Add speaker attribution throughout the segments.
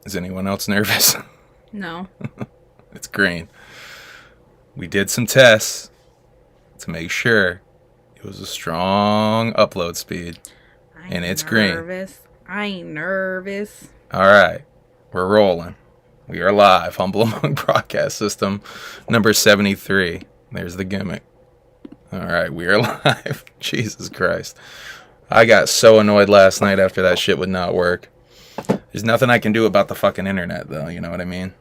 Speaker 1: Is anyone else nervous?
Speaker 2: No.
Speaker 1: It's green. We did some tests to make sure it was a strong upload speed. And it's green.
Speaker 2: I ain't nervous.
Speaker 1: All right. We're rolling. We are live. Humble Among Broadcast System number 73. There's the gimmick. All right. We are live. Jesus Christ. I got so annoyed last night after that shit would not work. There's nothing I can do about the fucking internet, though. You know what I mean?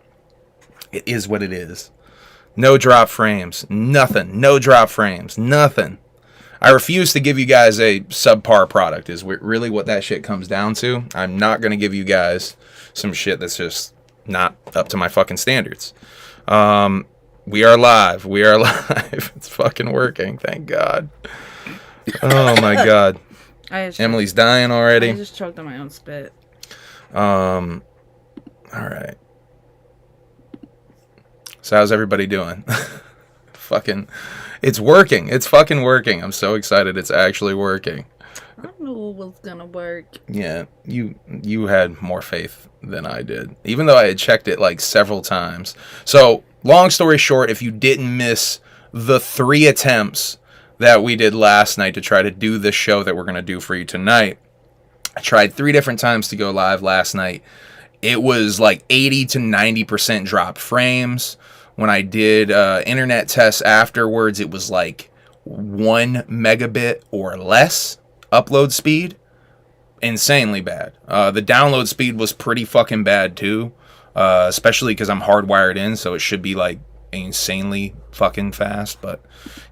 Speaker 1: It is what it is. No drop frames. Nothing. No drop frames. Nothing. I refuse to give you guys a subpar product is really what that shit comes down to. I'm not going to give you guys some shit that's just not up to my fucking standards. We are live. We are live. It's fucking working. Thank God. Oh, my God. Emily's dying already.
Speaker 2: I just choked on my own spit.
Speaker 1: All right. So how's everybody doing? Fucking, it's working. It's fucking working. I'm so excited. It's actually working.
Speaker 2: I knew it was gonna work.
Speaker 1: Yeah, you had more faith than I did, even though I had checked it like several times. So long story short, if you didn't miss the 3 attempts that we did last night to try to do this show that we're gonna do for you tonight, I tried 3 different times to go live last night. It was like 80 to 90% dropped frames. When I did internet tests afterwards, it was like 1 megabit or less upload speed. Insanely bad. The download speed was pretty fucking bad too, especially because I'm hardwired in, so it should be like insanely fucking fast. But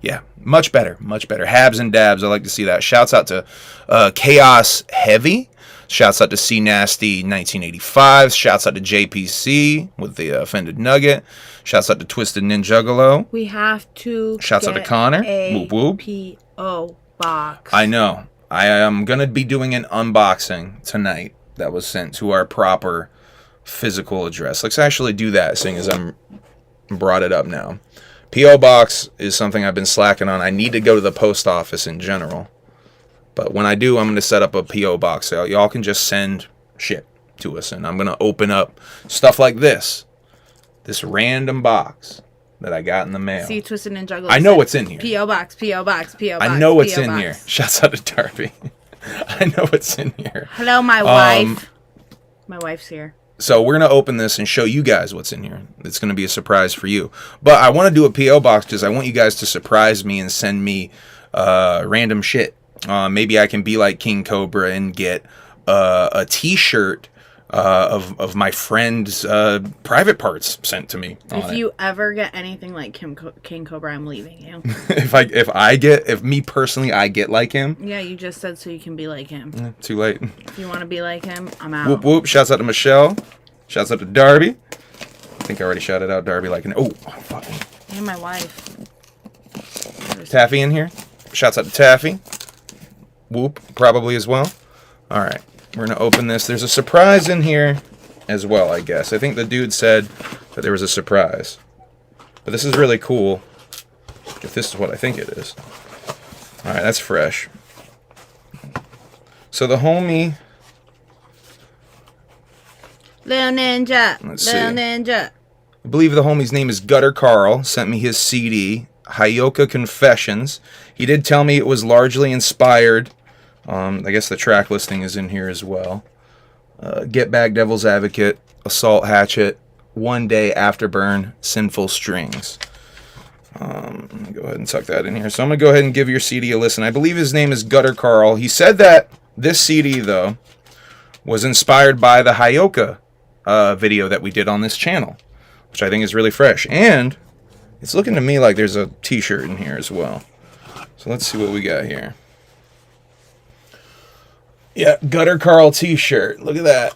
Speaker 1: yeah, much better, much better. Habs and dabs, I like to see that. Shouts out to Chaos Heavy. Shouts out to C Nasty 1985. Shouts out to JPC with the Offended Nugget. Shouts out to Twisted Ninjuggalo.
Speaker 2: We have to.
Speaker 1: Shouts out to Connor. Whoop whoop.
Speaker 2: P.O. box.
Speaker 1: I know. I am gonna be doing an unboxing tonight that was sent to our proper physical address. Let's actually do that, seeing as I'm brought it up now. P.O. box is something I've been slacking on. I need to go to the post office in general. But when I do, I'm going to set up a P.O. box so y'all can just send shit to us. And I'm going to open up stuff like this. This random box that I got in the mail.
Speaker 2: See, Twisted Ninja.
Speaker 1: I know what's in here.
Speaker 2: P.O. box, P.O. box, P.O. box.
Speaker 1: I know what's in here. Shouts out to Darby. I know what's in here.
Speaker 2: Hello, my wife. My wife's here.
Speaker 1: So we're going to open this and show you guys what's in here. It's going to be a surprise for you. But I want to do a P.O. box because I want you guys to surprise me and send me random shit. Maybe I can be like King Cobra and get a T-shirt of my friend's private parts sent to me.
Speaker 2: If you ever get anything like King Cobra, I'm leaving you.
Speaker 1: if me personally, I get like him.
Speaker 2: Yeah, you just said so you can be like him.
Speaker 1: Too late.
Speaker 2: If you want to be like him, I'm out.
Speaker 1: Whoop whoop! Shouts out to Michelle. Shouts out to Darby. I think I already shouted out Darby like an fucking.
Speaker 2: And my wife.
Speaker 1: Taffy in here. Shouts out to Taffy. Whoop, probably as well. All right, we're going to open this. There's a surprise in here as well, I guess. I think the dude said that there was a surprise. But this is really cool, if this is what I think it is. All right, that's fresh. So the homie...
Speaker 2: Lil Ninja.
Speaker 1: Let's
Speaker 2: Lil
Speaker 1: see.
Speaker 2: Ninja.
Speaker 1: I believe the homie's name is Gutter Carl. Sent me his CD, Hyoka Confessions. He did tell me it was largely inspired... I guess the track listing is in here as well. Get Back, Devil's Advocate, Assault Hatchet, One Day, Afterburn, Sinful Strings. Let me go ahead and tuck that in here. So I'm going to go ahead and give your CD a listen. I believe his name is Gutter Carl. He said that this CD, though, was inspired by the Hyoka video that we did on this channel, which I think is really fresh. And it's looking to me like there's a t-shirt in here as well. So let's see what we got here. Yeah, Gutter Carl t-shirt. Look at that.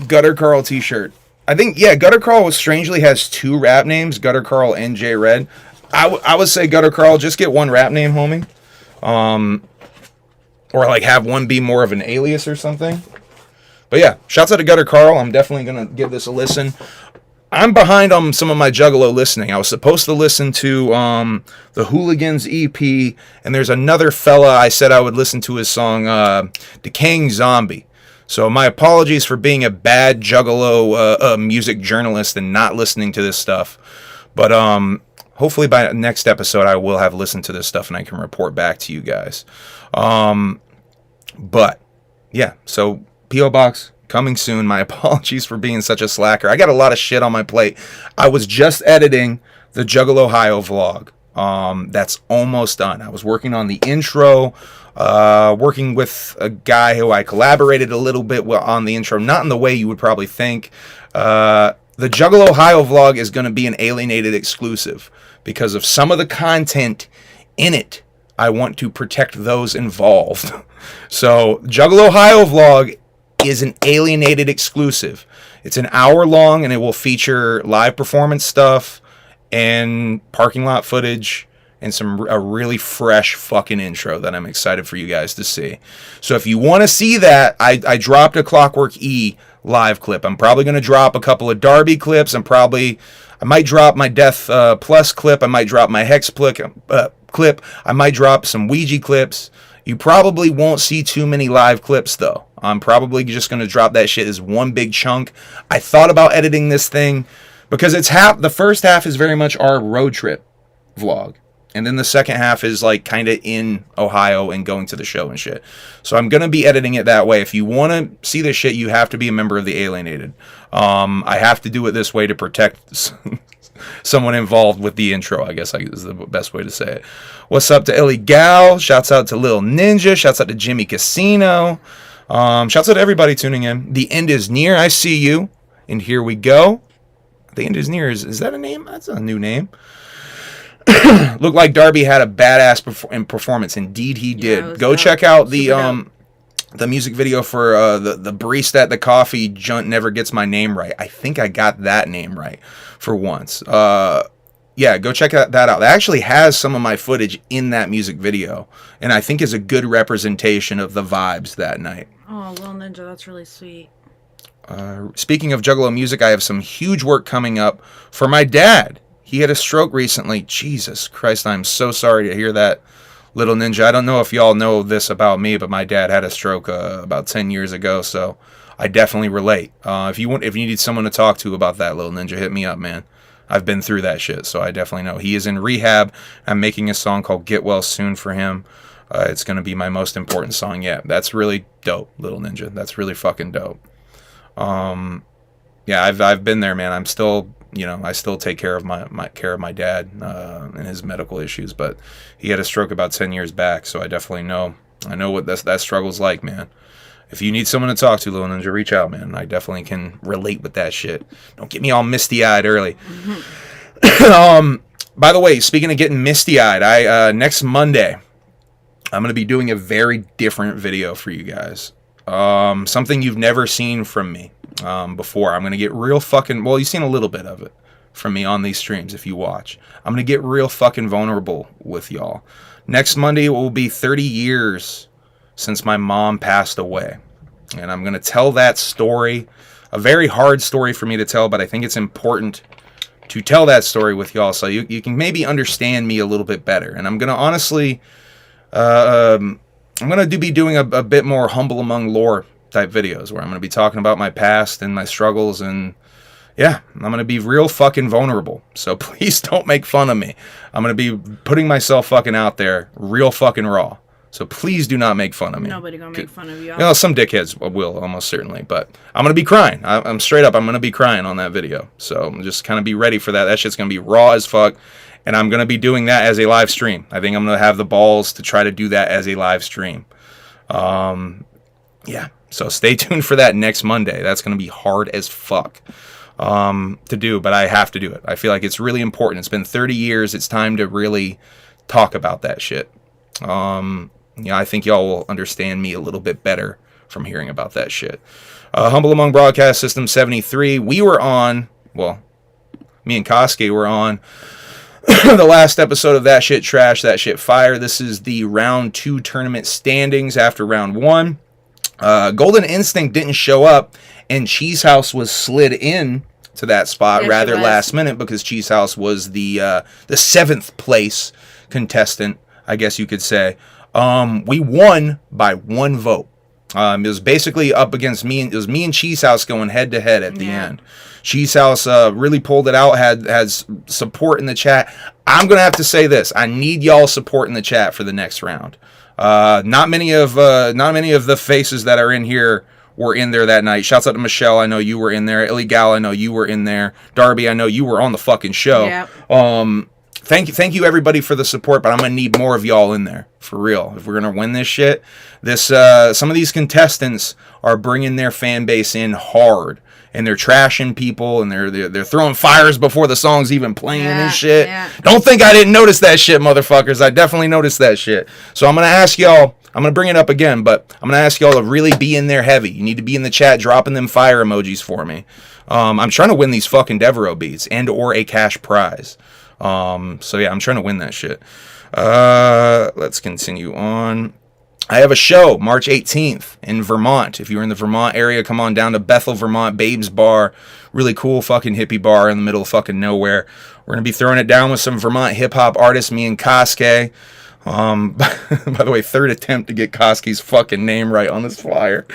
Speaker 1: Gutter Carl t-shirt. I think, yeah, Gutter Carl strangely has 2 rap names, Gutter Carl and J Red. I would say Gutter Carl, just get 1 rap name, homie. Or like have one be more of an alias or something. But yeah, shouts out to Gutter Carl. I'm definitely going to give this a listen. I'm behind on some of my Juggalo listening. I was supposed to listen to the Hooligans EP, and there's another fella I said I would listen to his song, Decaying Zombie. So my apologies for being a bad Juggalo music journalist and not listening to this stuff. But hopefully by next episode I will have listened to this stuff and I can report back to you guys. But yeah, so P.O. Box coming soon. My apologies for being such a slacker. I got a lot of shit on my plate. I was just editing the Juggalo Ohio vlog. That's almost done. I was working on the intro, working with a guy who I collaborated a little bit on the intro, not in the way you would probably think. The Juggalo Ohio vlog is going to be an alienated exclusive because of some of the content in it. I want to protect those involved. So Juggalo Ohio vlog is an alienated exclusive. It's an hour long and it will feature live performance stuff and parking lot footage and a really fresh fucking intro that I'm excited for you guys to see. So if you want to see that, I dropped a Clockwork E live clip. I'm probably going to drop a couple of Darby clips. I might drop my Death Plus clip. I might drop my Hex clip. I might drop some Ouija clips. You probably won't see too many live clips though. I'm probably just going to drop that shit as one big chunk. I thought about editing this thing because the first half is very much our road trip vlog. And then the second half is like kind of in Ohio and going to the show and shit. So I'm going to be editing it that way. If you want to see this shit, you have to be a member of the Alienated. I have to do it this way to protect someone involved with the intro, I guess is the best way to say it. What's up to Ellie Gal? Shouts out to Lil Ninja. Shouts out to Jimmy Casino. Shouts out to everybody tuning in. The end is near. I see you. And here we go. The end is near. Is that a name? That's a new name. Looked like Darby had a badass performance. Indeed, he did. Go check out the music video for the barista at the coffee Junt Never Gets My Name Right. I think I got that name right for once. Yeah, go check that out. It actually has some of my footage in that music video, and I think is a good representation of the vibes that night.
Speaker 2: Oh, Lil Ninja, that's really sweet.
Speaker 1: Speaking of Juggalo music, I have some huge work coming up for my dad. He had a stroke recently. Jesus Christ, I'm so sorry to hear that, Little Ninja. I don't know if y'all know this about me, but my dad had a stroke about 10 years ago, so I definitely relate. If you need someone to talk to about that, Little Ninja, hit me up, man. I've been through that shit, so I definitely know. He is in rehab. I'm making a song called Get Well Soon for him. It's going to be my most important song yet. That's really dope, Little Ninja. That's really fucking dope. Yeah, I've been there, man. I'm still, I still take care of my dad and his medical issues, but he had a stroke about 10 years back, so I definitely know. I know what that struggle's like, man. If you need someone to talk to, Little Ninja, reach out, man. I definitely can relate with that shit. Don't get me all misty-eyed early. By the way, speaking of getting misty-eyed, next Monday, I'm going to be doing a very different video for you guys. Something you've never seen from me before. I'm going to get real fucking... Well, you've seen a little bit of it from me on these streams if you watch. I'm going to get real fucking vulnerable with y'all. Next Monday will be 30 years since my mom passed away. And I'm going to tell that story. A very hard story for me to tell, but I think it's important to tell that story with y'all so you can maybe understand me a little bit better. And I'm going to honestly... I'm going to be doing a bit more Humble Among Lore type videos where I'm going to be talking about my past and my struggles, and yeah, I'm going to be real fucking vulnerable. So please don't make fun of me. I'm going to be putting myself fucking out there real fucking raw. So please do not make fun of me.
Speaker 2: Nobody going to make fun of you.
Speaker 1: Some dickheads will, almost certainly, but I'm going to be crying. I'm straight up, I'm going to be crying on that video. So just kind of be ready for that. That shit's going to be raw as fuck. And I'm going to be doing that as a live stream. I think I'm going to have the balls to try to do that as a live stream. Yeah, so stay tuned for that next Monday. That's going to be hard as fuck to do, but I have to do it. I feel like it's really important. It's been 30 years. It's time to really talk about that shit. I think y'all will understand me a little bit better from hearing about that shit. Humble Among Broadcast System 73. We were on, well, me and Kosuke were on the last episode of That Shit Trash, That Shit Fire. This is the round 2 tournament standings after round 1. Golden Instinct didn't show up, and Cheese House was slid in to that spot rather last minute because Cheese House was the 7th place contestant, I guess you could say. We won by 1 vote. It was basically up against me. It was me and Cheese House going head to head at the end. Cheese House really pulled it out. Has support in the chat. I'm gonna have to say this. I need y'all support in the chat for the next round. Not many of the faces that are in here were in there that night. Shouts out to Michelle. I know you were in there. Illegal. I know you were in there. Darby. I know you were on the fucking show.
Speaker 2: Yep.
Speaker 1: Thank you everybody for the support, but I'm gonna need more of y'all in there for real. If we're gonna win this shit, some of these contestants are bringing their fan base in hard, and they're trashing people, and they're throwing fires before the song's even playing and shit.
Speaker 2: Yeah.
Speaker 1: Don't think I didn't notice that shit, motherfuckers. I definitely noticed that shit. So I'm gonna ask y'all. I'm gonna bring it up again, but I'm gonna ask y'all to really be in there heavy. You need to be in the chat, dropping them fire emojis for me. I'm trying to win these fucking Devereaux beats and or a cash prize. So yeah, I'm trying to win that shit. Let's continue on. I have a show March 18th in Vermont. If you're in the Vermont area, come on down to Bethel, Vermont, Babes Bar. Really cool fucking hippie bar in the middle of fucking nowhere. We're going to be throwing it down with some Vermont hip hop artists, me and Koske. By the way, third attempt to get Koske's fucking name right on this flyer.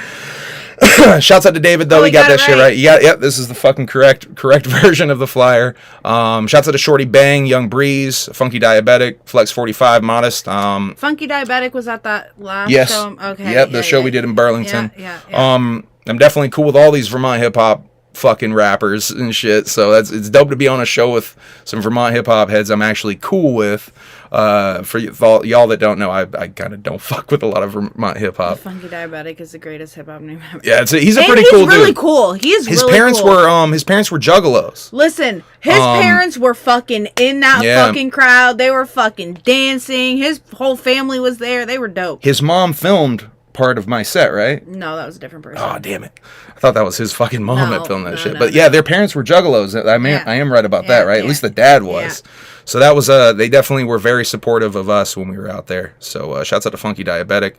Speaker 1: Shouts out to David though. He got that shit right. Yep, this is the fucking correct version of the flyer. Shouts out to Shorty Bang, Young Breeze, Funky Diabetic, Flex 45, Modest.
Speaker 2: Funky Diabetic was at that last show. Okay.
Speaker 1: Yep, the show we did in Burlington.
Speaker 2: Yeah.
Speaker 1: I'm definitely cool with all these Vermont hip hop fucking rappers and shit. So it's dope to be on a show with some Vermont hip hop heads I'm actually cool with. For y'all that don't know, I kind of don't fuck with a lot of Vermont hip hop.
Speaker 2: Funky Diabetic is the greatest hip hop name ever.
Speaker 1: Yeah, he's a pretty cool dude.
Speaker 2: He's really cool. He's
Speaker 1: his
Speaker 2: really
Speaker 1: parents
Speaker 2: cool.
Speaker 1: were his parents were juggalos.
Speaker 2: Listen, his parents were fucking in that fucking crowd. They were fucking dancing. His whole family was there. They were dope.
Speaker 1: His mom filmed part of my set, right?
Speaker 2: No, that was a different person.
Speaker 1: Oh, damn it. I thought that was his fucking mom that filmed that shit. But yeah, their parents were juggalos. I am right about that, right? At least the dad was. Yeah. So that was, they definitely were very supportive of us when we were out there. So shouts out to Funky Diabetic.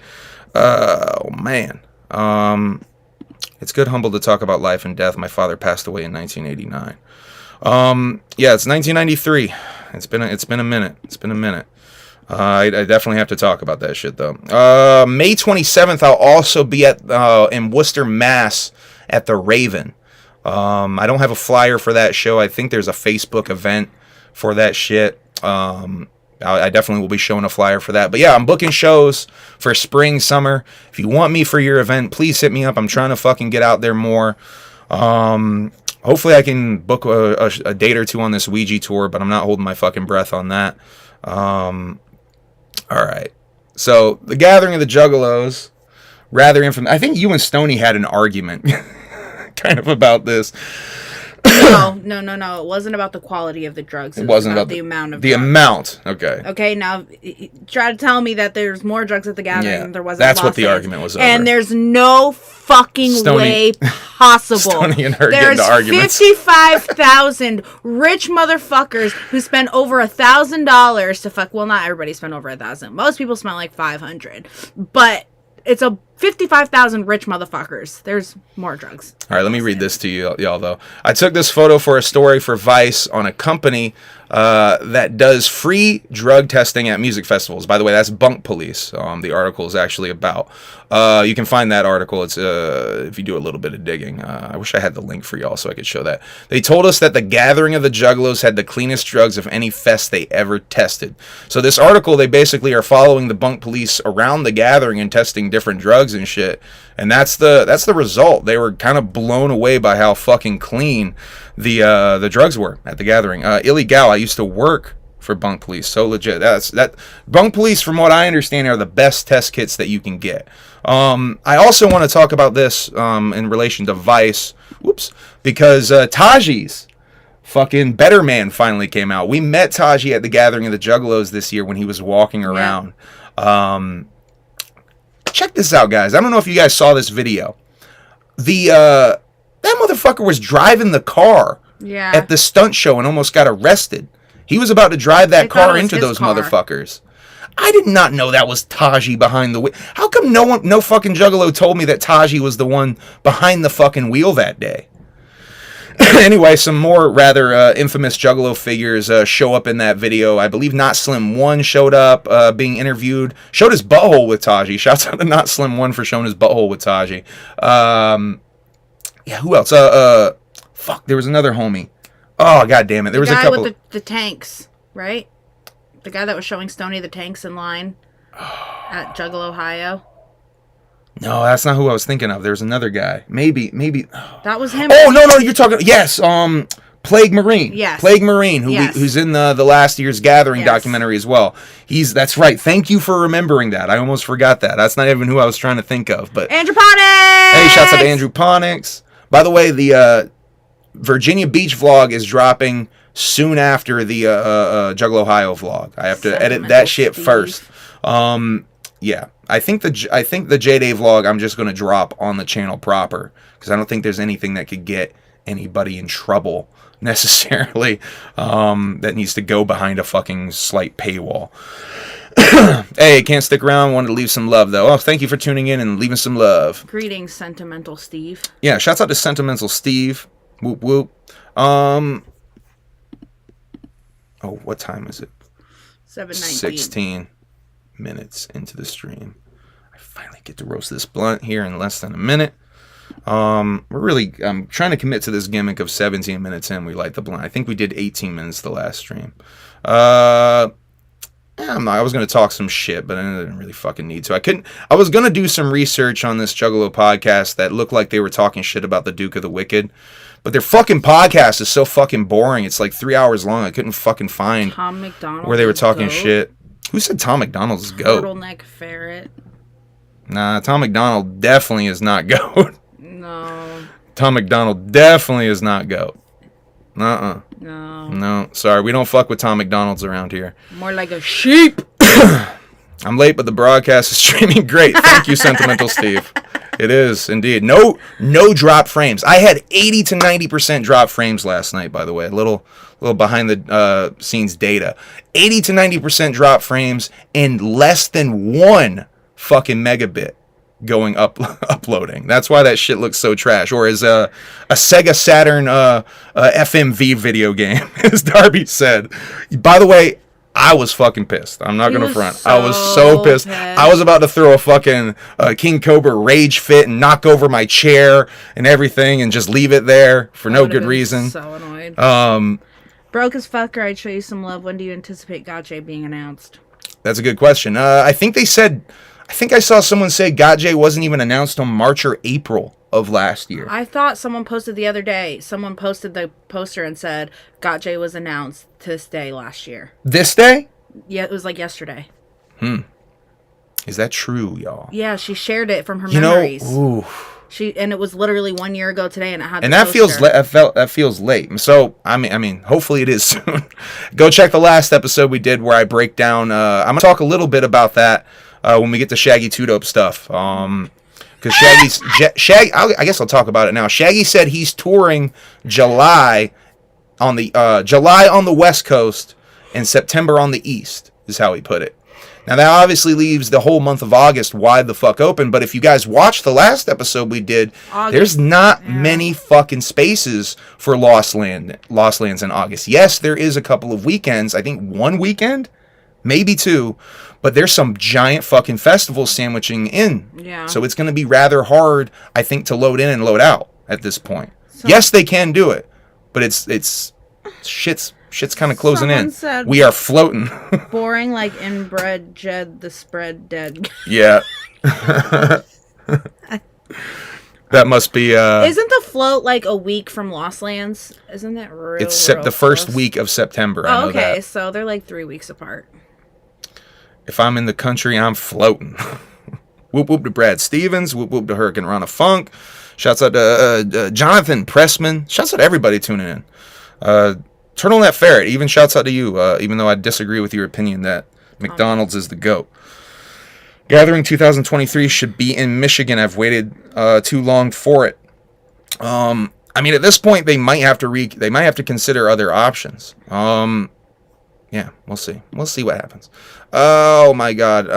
Speaker 1: Oh, man. It's good humble to talk about life and death. My father passed away in 1989. Yeah, it's 1993. It's been a minute. I definitely have to talk about that shit, though. May 27th, I'll also be in Worcester, Mass. At the Raven. I don't have a flyer for that show. I think there's a Facebook event for that shit. I definitely will be showing a flyer for that. But yeah, I'm booking shows for spring, summer. If you want me for your event, please hit me up. I'm trying to fucking get out there more. Hopefully I can book a date or two on this Ouija tour, but I'm not holding my fucking breath on that. All right. So, the Gathering of the Juggalos, rather infamous. I think you and Stoney had an argument kind of about this.
Speaker 2: No. It wasn't about the quality of the drugs. It wasn't about the amount of drugs.
Speaker 1: Amount. Okay.
Speaker 2: Okay, now try to tell me that there's more drugs at the Gathering than there was at
Speaker 1: That's what the argument was over.
Speaker 2: And there's no fucking way possible.
Speaker 1: Stoney and her get into arguments.
Speaker 2: 55,000 rich motherfuckers who spend over $1,000 to fuck. Well, not everybody spent over 1,000. Most people spent like 500. But it's a 55,000 rich motherfuckers. There's more drugs.
Speaker 1: All right, let me read this to you, y'all, though. I took this photo for a story for Vice on a company that does free drug testing at music festivals. By the way, that's Bunk Police. The article is actually about. You can find that article. It's if you do a little bit of digging. I wish I had the link for y'all so I could show that. They told us that the Gathering of the Juggalos had the cleanest drugs of any fest they ever tested. So this article, they basically are following the Bunk Police around the Gathering and testing different drugs and shit. And that's the result. They were kind of blown away by how fucking clean the drugs were at the Gathering. Illegal. I used to work for Bunk Police. So legit. That Bunk Police, from what I understand, are the best test kits that you can get. I also want to talk about this in relation to Vice. Whoops. Because Taji's fucking Better Man finally came out. We met Taji at the Gathering of the Juggalos this year when he was walking around. Yeah. Check this out, guys. I don't know if you guys saw this video. That motherfucker was driving the car at the stunt show and almost got arrested. He was about to drive that car into those motherfuckers. I did not know that was Taji behind the wheel. How come no fucking Juggalo told me that Taji was the one behind the fucking wheel that day? Anyway, some more rather infamous Juggalo figures show up in that video. I believe Not Slim 1 showed up being interviewed. Showed his butthole with Taji. Shouts out to Not Slim 1 for showing his butthole with Taji. Yeah, who else? Fuck, there was another homie. Oh, god damn it. There was a couple.
Speaker 2: With the tanks, right? The guy that was showing Stoney the tanks in line at Juggalo, Ohio.
Speaker 1: No, that's not who I was thinking of. There's another guy. Maybe.
Speaker 2: That was him.
Speaker 1: Oh, no, you're talking. Yes, Plague Marine.
Speaker 2: Yes.
Speaker 1: Plague Marine, who's in the last year's Gathering documentary as well. That's right. Thank you for remembering that. I almost forgot that. That's not even who I was trying to think of. But
Speaker 2: Andrew Ponix!
Speaker 1: Hey, shouts out to Andrew Ponix. By the way, the Virginia Beach vlog is dropping soon after the Juggalo Ohio vlog. I have to edit that shit first. Yeah, I think the J-Day vlog I'm just going to drop on the channel proper because I don't think there's anything that could get anybody in trouble necessarily that needs to go behind a fucking slight paywall. Hey, can't stick around. Wanted to leave some love though. Oh, thank you for tuning in and leaving some love.
Speaker 2: Greetings, Sentimental Steve.
Speaker 1: Yeah, shouts out to Sentimental Steve. Whoop whoop. Oh, what time is it?
Speaker 2: 7:19.
Speaker 1: 16 minutes into the stream. I finally get to roast this blunt here in less than a minute. I'm trying to commit to this gimmick of 17 minutes in. We light the blunt. I think we did 18 minutes the last stream. I was going to talk some shit, but I didn't really fucking need to. I was going to do some research on this Juggalo podcast that looked like they were talking shit about the Duke of the Wicked, but their fucking podcast is so fucking boring. It's like 3 hours long. I couldn't fucking find
Speaker 2: Tom McDonald
Speaker 1: where they were talking shit. Who said Tom McDonald's GOAT?
Speaker 2: Turtleneck Ferret.
Speaker 1: Nah, Tom McDonald definitely is not GOAT.
Speaker 2: No.
Speaker 1: Tom McDonald definitely is not GOAT. No, sorry. We don't fuck with Tom McDonald's around here.
Speaker 2: More like a sheep.
Speaker 1: I'm late, but the broadcast is streaming great. Thank you, Sentimental Steve. It is, indeed. No drop frames. I had 80 to 90% drop frames last night, by the way. A little behind the scenes data. 80 to 90% drop frames and less than 1 fucking megabit going uploading. That's why that shit looks so trash. Or as a Sega Saturn FMV video game, as Darby said. By the way, I was fucking pissed. I'm not going to front. I was so pissed. I was about to throw a fucking King Cobra rage fit and knock over my chair and everything and just leave it there for no good reason.
Speaker 2: So annoyed.
Speaker 1: Broke
Speaker 2: as fucker, I'd show you some love. When do you anticipate Gotcha being announced?
Speaker 1: That's a good question. I think I saw someone say Gotcha wasn't even announced on March or April of last year.
Speaker 2: I thought someone posted the other day. Someone posted the poster and said Gotcha was announced this day last year.
Speaker 1: This day?
Speaker 2: Yeah, it was like yesterday.
Speaker 1: Is that true, y'all?
Speaker 2: Yeah, she shared it from her memories.
Speaker 1: Ooh.
Speaker 2: And it was literally 1 year ago today, and it had.
Speaker 1: And that feels late. So I mean, hopefully it is soon. Go check the last episode we did where I break down. I'm gonna talk a little bit about that when we get to Shaggy 2 Dope stuff. Because Shaggy, I guess I'll talk about it now. Shaggy said he's touring July on the West Coast and September on the East, is how he put it. Now, that obviously leaves the whole month of August wide the fuck open, but if you guys watched the last episode we did, there's not many fucking spaces for Lost Lands in August. Yes, there is a couple of weekends. I think 1 weekend, maybe 2, but there's some giant fucking festivals sandwiching in.
Speaker 2: Yeah.
Speaker 1: So it's going to be rather hard, I think, to load in and load out at this point. So, yes, they can do it, but it's shit's kind of closing in. We are floating.
Speaker 2: Boring like inbred Jed the spread dead.
Speaker 1: Yeah. That must be
Speaker 2: Isn't the float like a week from Lost Lands? Isn't that real?
Speaker 1: It's the first week of September. I know
Speaker 2: okay,
Speaker 1: that.
Speaker 2: So they're like 3 weeks apart.
Speaker 1: If I'm in the country, I'm floating. Whoop whoop to Brad Stevens. Whoop whoop to Hurricane Rana Funk. Shouts out to Jonathan Pressman. Shouts out to everybody tuning in. Turtleneck Ferret, even shouts out to you, even though I disagree with your opinion that McDonald's is the GOAT. Gathering 2023 should be in Michigan. I've waited too long for it. I mean, at this point, they might have to consider other options. Yeah, we'll see. We'll see what happens. Oh my God.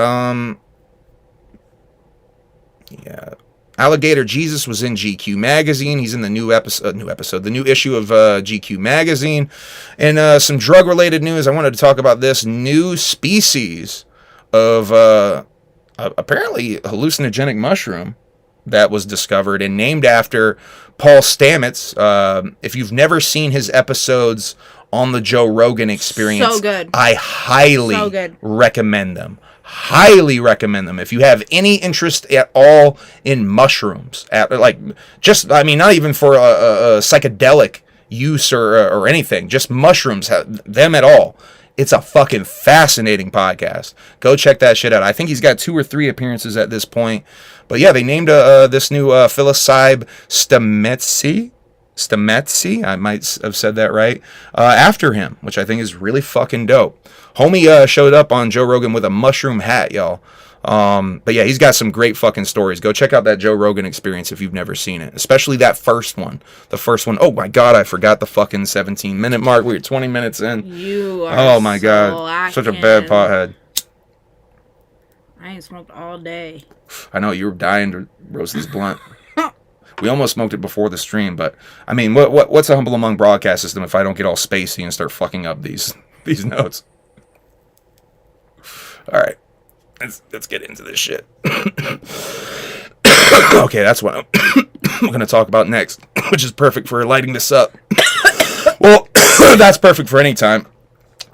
Speaker 1: Yeah, Alligator Jesus was in GQ magazine. He's in the new issue of GQ magazine. And some drug-related news. I wanted to talk about this new species of apparently hallucinogenic mushroom that was discovered and named after Paul Stamets. If you've never seen his episodes on the Joe Rogan Experience,
Speaker 2: so good.
Speaker 1: I highly recommend them. Highly recommend them. If you have any interest at all in mushrooms, not even for a psychedelic use or anything, just mushrooms, them at all. It's a fucking fascinating podcast. Go check that shit out. I think he's got 2 or 3 appearances at this point. But yeah, they named this new psilocybe Stametsy, I might have said that right, after him, which I think is really fucking dope. Homie showed up on Joe Rogan with a mushroom hat, y'all. But yeah, he's got some great fucking stories. Go check out that Joe Rogan Experience if you've never seen it, especially that first one. The first one, oh my god, I forgot the fucking 17-minute mark. We were 20 minutes in.
Speaker 2: You are
Speaker 1: oh my god, such a bad pothead.
Speaker 2: I ain't smoked all day.
Speaker 1: I know, you were dying to roast this blunt. We almost smoked it before the stream, but I mean, what's a Humble Among broadcast system if I don't get all spacey and start fucking up these notes? All right, let's get into this shit. Okay, that's what I'm going to talk about next, which is perfect for lighting this up. Well, that's perfect for any time.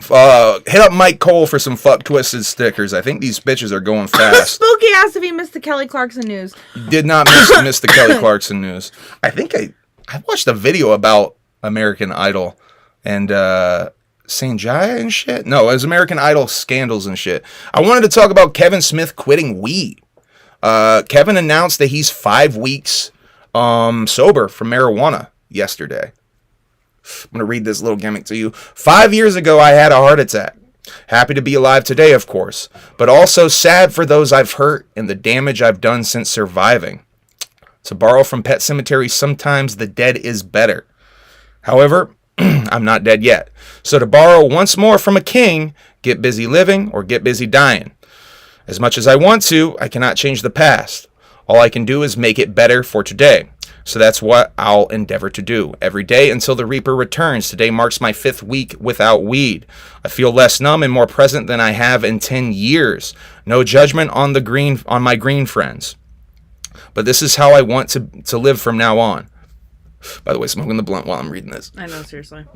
Speaker 1: Hit up Mike Cole for some Fuck Twisted stickers. I think these bitches are going fast.
Speaker 2: Spooky asked if he missed the Kelly Clarkson news.
Speaker 1: Did not miss the Kelly Clarkson news. I think I watched a video about American Idol and Sanjaya and shit. No, it was American Idol scandals and shit. I wanted to talk about Kevin Smith quitting weed. Kevin announced that he's 5 weeks sober from marijuana yesterday. I'm going to read this little gimmick to you. 5 years ago, I had a heart attack. Happy to be alive today, of course, but also sad for those I've hurt and the damage I've done since surviving. To borrow from Pet Sematary, sometimes the dead is better. However, I'm not dead yet. So to borrow once more from a king, get busy living or get busy dying. As much as I want to, I cannot change the past. All I can do is make it better for today. So that's what I'll endeavor to do every day until the Reaper returns. Today marks my 5th week without weed. I feel less numb and more present than I have in 10 years. No judgment on my green friends. But this is how I want to live from now on. By the way, smoking the blunt while I'm reading this.
Speaker 2: I know, seriously.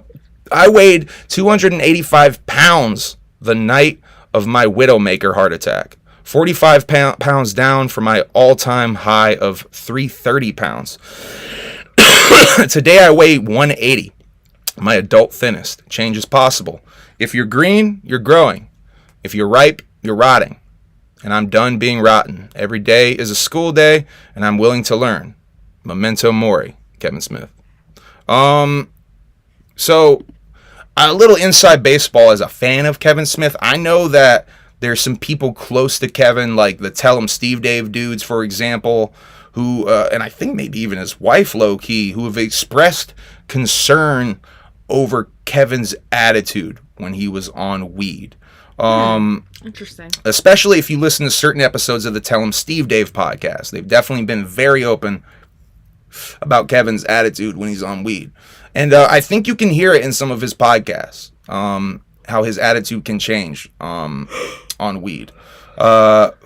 Speaker 1: I weighed 285 pounds the night of my Widowmaker heart attack. 45 pounds down from my all-time high of 330 pounds. Today I weigh 180, my adult thinnest. Change is possible. If you're green, you're growing. If you're ripe, you're rotting. And I'm done being rotten. Every day is a school day, and I'm willing to learn. Memento mori, Kevin Smith. So, a little inside baseball as a fan of Kevin Smith. I know that there's some people close to Kevin, like the Tell 'em Steve Dave dudes, for example, who, and I think maybe even his wife, low-key, who have expressed concern over Kevin's attitude when he was on weed.
Speaker 2: Interesting.
Speaker 1: Especially if you listen to certain episodes of the Tell 'em Steve Dave podcast. They've definitely been very open about Kevin's attitude when he's on weed. And I think you can hear it in some of his podcasts, how his attitude can change on weed. But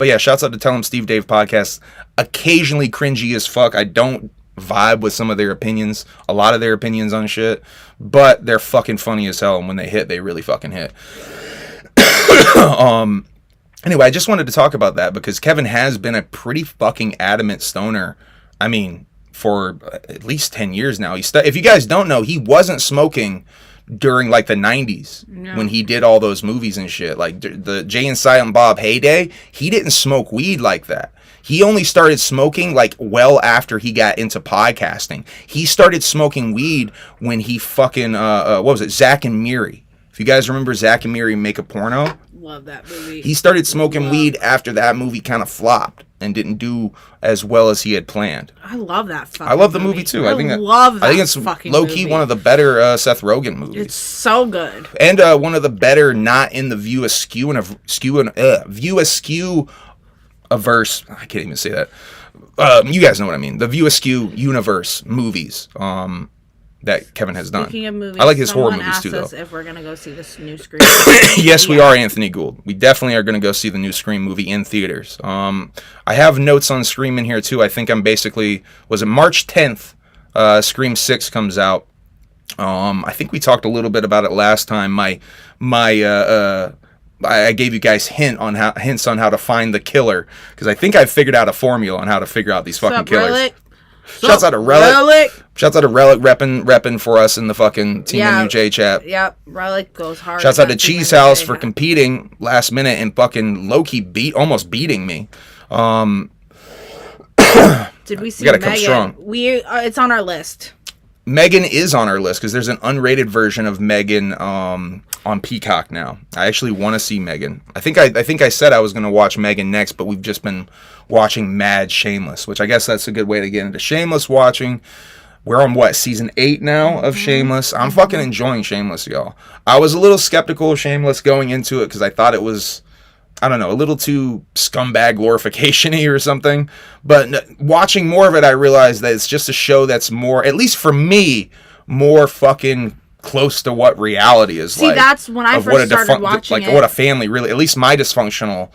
Speaker 1: yeah, shouts out to Tell 'em Steve Dave podcast. Occasionally cringy as fuck. I don't vibe with some of their opinions, a lot of their opinions on shit, but they're fucking funny as hell, and when they hit, they really fucking hit. Anyway, I just wanted to talk about that because Kevin has been a pretty fucking adamant stoner. I mean, for at least 10 years now. If you guys don't know, he wasn't smoking during like the 90s when he did all those movies and shit. Like the Jay and Silent Bob heyday, he didn't smoke weed like that. He only started smoking like well after he got into podcasting. He started smoking weed when he fucking, what was it, Zack and Miri. If you guys remember Zack and Miri Make a Porno.
Speaker 2: Love that movie.
Speaker 1: He started smoking weed after that movie kind of flopped and didn't do as well as he had planned.
Speaker 2: I love that fucking
Speaker 1: I love the movie too. I think it's low-key one of the better Seth Rogen movies.
Speaker 2: It's so good.
Speaker 1: And one of the better not in the View Askew verse. I can't even say that. You guys know what I mean. The View Askew universe movies that Kevin has done.
Speaker 2: Speaking of movies,
Speaker 1: I like his horror movies too, though.
Speaker 2: If we're gonna go see this new Scream.
Speaker 1: Yes, we are, Anthony Gould. We definitely are going to go see the new Scream movie in theaters. I have notes on Scream in here too. I think I'm basically, was it March 10th? Scream 6 comes out. I think we talked a little bit about it last time. I gave you guys hints on how to find the killer, because I think I figured out a formula on how to figure out these fucking killers.
Speaker 2: Relic?
Speaker 1: Shouts out to Relic. Shouts out to Relic repping for us in the fucking Team NUJ chat.
Speaker 2: Yep, Relic goes hard.
Speaker 1: Shouts out to Cheese House for competing last minute and fucking low-key almost beating me.
Speaker 2: Did we see
Speaker 1: gotta
Speaker 2: Megan?
Speaker 1: come strong.
Speaker 2: It's on our list.
Speaker 1: Megan is on our list because there's an unrated version of Megan on Peacock now. I actually want to see Megan. I think I said I was going to watch Megan next, but we've just been watching Mad Shameless, which I guess that's a good way to get into Shameless watching. We're on season 8 now of Shameless. I'm fucking enjoying Shameless, y'all. I was a little skeptical of Shameless going into it because I thought it was, I don't know, a little too scumbag glorification-y or something. But watching more of it, I realized that it's just a show that's more, at least for me, more fucking close to what reality is like.
Speaker 2: See, that's when I first started watching it.
Speaker 1: What a family really, at least my dysfunctional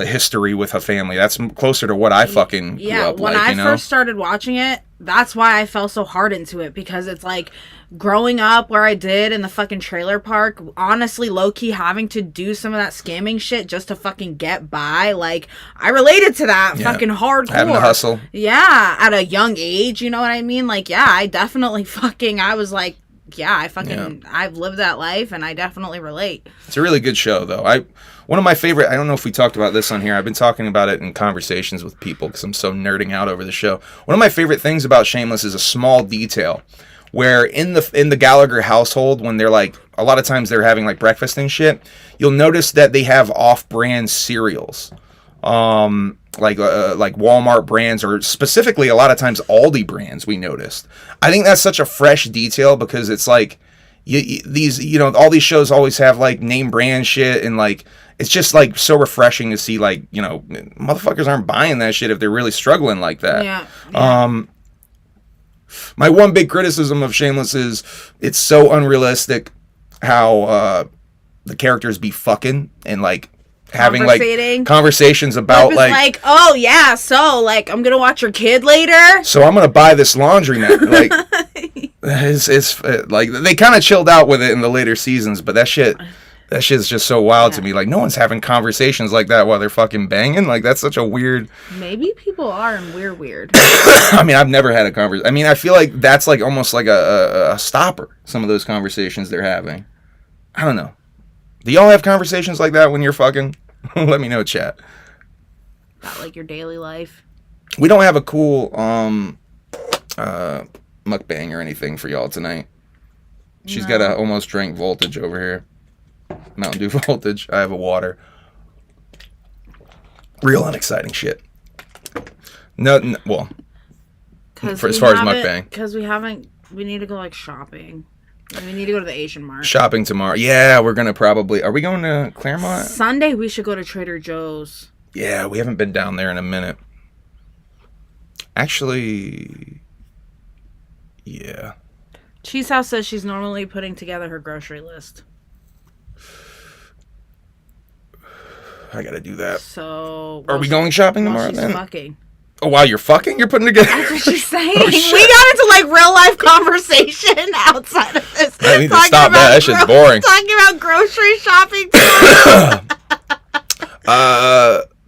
Speaker 1: history with a family, that's closer to what I fucking grew up
Speaker 2: when
Speaker 1: like,
Speaker 2: I first started watching it, that's why I fell so hard into it, because it's like growing up where I did in the fucking trailer park, honestly low-key having to do some of that scamming shit just to fucking get by, like I related to that fucking hardcore.
Speaker 1: Having to hustle.
Speaker 2: Yeah, at a young age, you know what I mean? Like, yeah, I definitely fucking, I was like, I've lived that life and I definitely relate.
Speaker 1: It's a really good show though. One of my favorite, I don't know if we talked about this on here. I've been talking about it in conversations with people because I'm so nerding out over the show. One of my favorite things about Shameless is a small detail where in the Gallagher household, when they're like, a lot of times they're having like breakfast and shit, you'll notice that they have off-brand cereals. Like Walmart brands, or specifically a lot of times Aldi brands, we noticed. I think that's such a fresh detail because it's like all these shows always have like name brand shit, and like it's just like so refreshing to see, like, motherfuckers aren't buying that shit if they're really struggling like that.
Speaker 2: Yeah.
Speaker 1: My one big criticism of Shameless is it's so unrealistic how the characters be fucking and like having like conversations about like
Speaker 2: oh yeah, so like I'm gonna watch your kid later,
Speaker 1: so I'm gonna buy this laundromat. Like it's like they kind of chilled out with it in the later seasons, but that shit's just so wild to me. Like, no one's having conversations like that while they're fucking banging. Like, that's such a weird.
Speaker 2: Maybe people are, and we're weird.
Speaker 1: I mean, I've never had a conversation. I mean, I feel like that's like almost like a stopper, some of those conversations they're having. I don't know. Do y'all have conversations like that when you're fucking? Let me know, chat.
Speaker 2: About like your daily life.
Speaker 1: We don't have a cool mukbang or anything for y'all tonight. She's got a almost drank Voltage over here. Mountain Dew Voltage. I have a water. Real unexciting shit. No, well, as far as mukbang.
Speaker 2: Because we need to go like shopping. We need to go to the Asian Mart.
Speaker 1: Shopping tomorrow. Yeah, we're going to probably... Are we going to Claremont?
Speaker 2: Sunday, we should go to Trader Joe's.
Speaker 1: Yeah, we haven't been down there in a minute. Actually... Yeah.
Speaker 2: Cheese House says she's normally putting together her grocery list.
Speaker 1: I gotta do that.
Speaker 2: So...
Speaker 1: Are we going shopping tomorrow then?
Speaker 2: She's fucking.
Speaker 1: Oh, while you're fucking? You're putting together...
Speaker 2: That's what she's saying. We got into, like, real-life conversation outside of this.
Speaker 1: I need to stop that. That shit's boring.
Speaker 2: Talking about grocery shopping.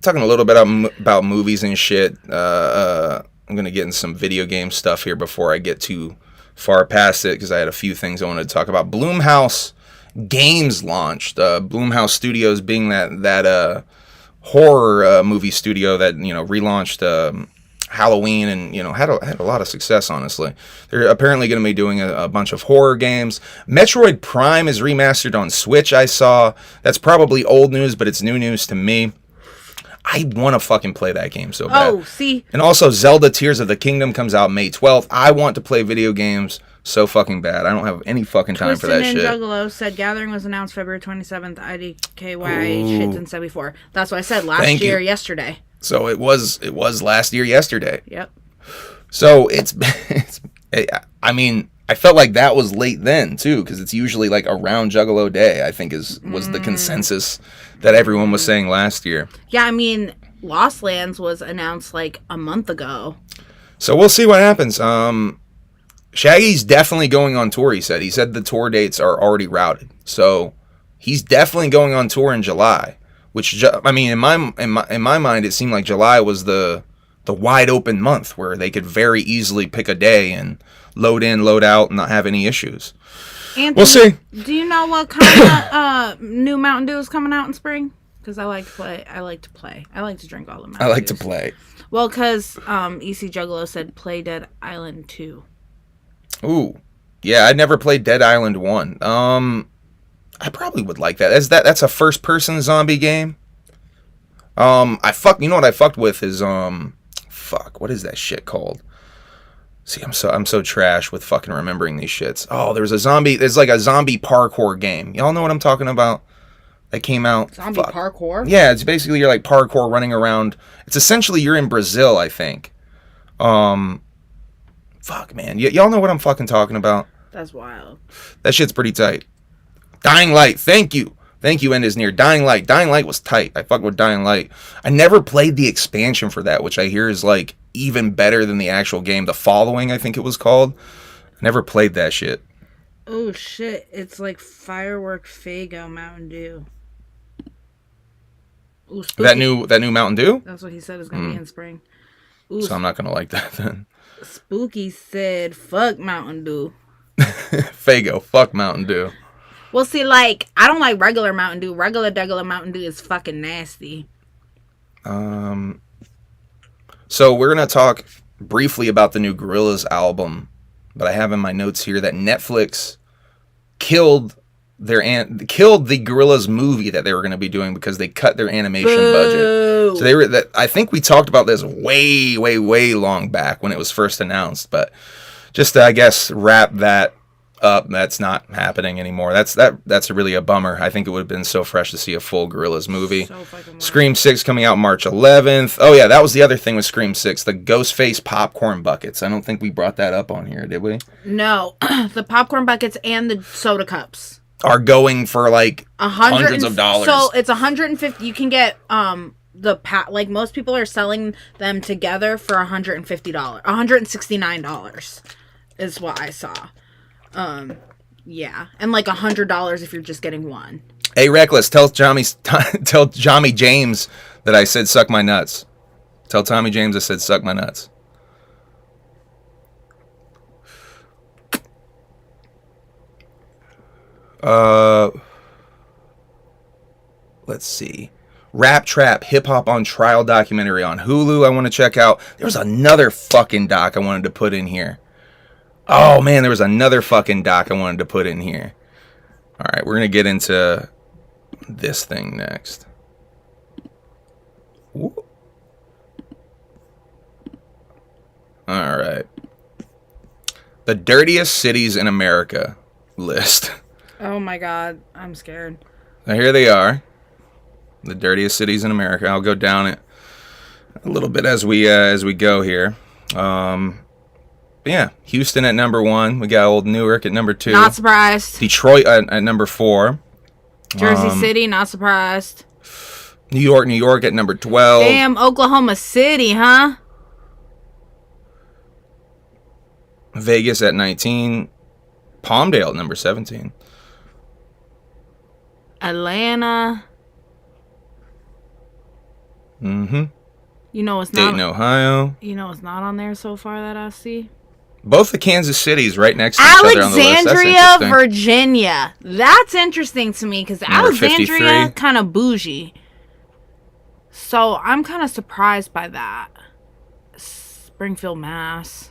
Speaker 1: Talking a little bit about movies and shit. I'm going to get in some video game stuff here before I get too far past it, because I had a few things I wanted to talk about. Blumhouse Games launched. Blumhouse Studios being that horror movie studio that relaunched Halloween and had a lot of success. Honestly, they're apparently going to be doing a bunch of horror games. Metroid Prime is remastered on Switch. I saw that's probably old news, but it's new news to me. I want to fucking play that game so bad.
Speaker 2: Oh, see.
Speaker 1: And also Zelda Tears of the Kingdom comes out May 12th. I want to play video games so fucking bad. I don't have any fucking time for that shit.
Speaker 2: Juggalo said Gathering was announced February 27th. IDKY shit didn't say before. That's what I said last yesterday.
Speaker 1: So it was last year yesterday.
Speaker 2: Yep.
Speaker 1: So I mean, I felt like that was late then too, because it's usually like around Juggalo Day, I think was the consensus that everyone was saying last year.
Speaker 2: Yeah, I mean, Lost Lands was announced like a month ago.
Speaker 1: So we'll see what happens. Shaggy's definitely going on tour, he said. He said the tour dates are already routed. So he's definitely going on tour in July, which, I mean, in my mind, it seemed like July was the wide open month where they could very easily pick a day and load in, load out, and not have any issues.
Speaker 2: Anthony,
Speaker 1: we'll see.
Speaker 2: Do you know what kind of new Mountain Dew is coming out in spring? Because I like to play. I like to drink all the Mountain Dews.
Speaker 1: I like to play.
Speaker 2: Well, because EC Juggalo said play Dead Island 2.
Speaker 1: Ooh. Yeah, I never played Dead Island 1. I probably would like that. That's a first person zombie game. You know what I fucked with is what is that shit called? See, I'm so trash with fucking remembering these shits. Oh, there's like a zombie parkour game. Y'all know what I'm talking about? That came out.
Speaker 2: Zombie parkour?
Speaker 1: Yeah, it's basically you're like parkour running around. It's essentially you're in Brazil, I think. Fuck, man. Y'all know what I'm fucking talking about?
Speaker 2: That's wild.
Speaker 1: That shit's pretty tight. Dying Light, thank you. Thank you, End is Near. Dying Light. Dying Light was tight. I fucked with Dying Light. I never played the expansion for that, which I hear is like even better than the actual game. The Following, I think it was called. I never played that shit.
Speaker 2: Oh shit, it's like Firework Faygo Mountain Dew. Ooh,
Speaker 1: that new Mountain Dew?
Speaker 2: That's what he said is gonna be in spring. Ooh,
Speaker 1: so I'm not gonna like that then.
Speaker 2: Spooky said, fuck Mountain Dew.
Speaker 1: Faygo, fuck Mountain Dew.
Speaker 2: Well, see, like, I don't like regular Mountain Dew. Regular Mountain Dew is fucking nasty.
Speaker 1: So we're going to talk briefly about the new Gorillaz album, but I have in my notes here that Netflix killed the Gorillaz movie that they were going to be doing because they cut their animation budget. So I think we talked about this way, way, way long back when it was first announced, but just to, I guess, wrap that up, that's not happening anymore. That's really a bummer. I think it would have been so fresh to see a full Gorillaz movie. So Scream 6 coming out March 11th. Oh yeah, that was the other thing with Scream 6, the Ghostface popcorn buckets. I don't think we brought that up on here, did we?
Speaker 2: No, the popcorn buckets and the soda cups
Speaker 1: are going for like hundreds of dollars.
Speaker 2: So it's $150. You can get like most people are selling them together for $150, $169 is what I saw. Yeah, and like $100 if you're just getting one.
Speaker 1: Hey, Reckless, tell Tommy James that I said suck my nuts. Tell Tommy James I said suck my nuts. Let's see. Rap Trap Hip Hop on Trial documentary on Hulu. I want to check out. There was another fucking doc I wanted to put in here. Oh, man, there was another fucking doc I wanted to put in here. All right, we're going to get into this thing next. Ooh. All right. The dirtiest cities in America list.
Speaker 2: Oh, my God. I'm scared.
Speaker 1: Now, here they are. The dirtiest cities in America. I'll go down it a little bit as we go here. Yeah, Houston at number 1. We got old Newark at number 2.
Speaker 2: Not surprised.
Speaker 1: Detroit at number 4.
Speaker 2: Jersey City, not surprised.
Speaker 1: New York at number 12.
Speaker 2: Damn, Oklahoma City, huh?
Speaker 1: Vegas at 19. Palmdale at number 17.
Speaker 2: Atlanta.
Speaker 1: Mm-hmm.
Speaker 2: You know it's not.
Speaker 1: Dayton, Ohio.
Speaker 2: You know it's not on there so far that I see.
Speaker 1: Both the Kansas Cities right next to each other on the list.
Speaker 2: Alexandria, Virginia. That's interesting to me because Alexandria kind of bougie. So I'm kind of surprised by that. Springfield, Mass.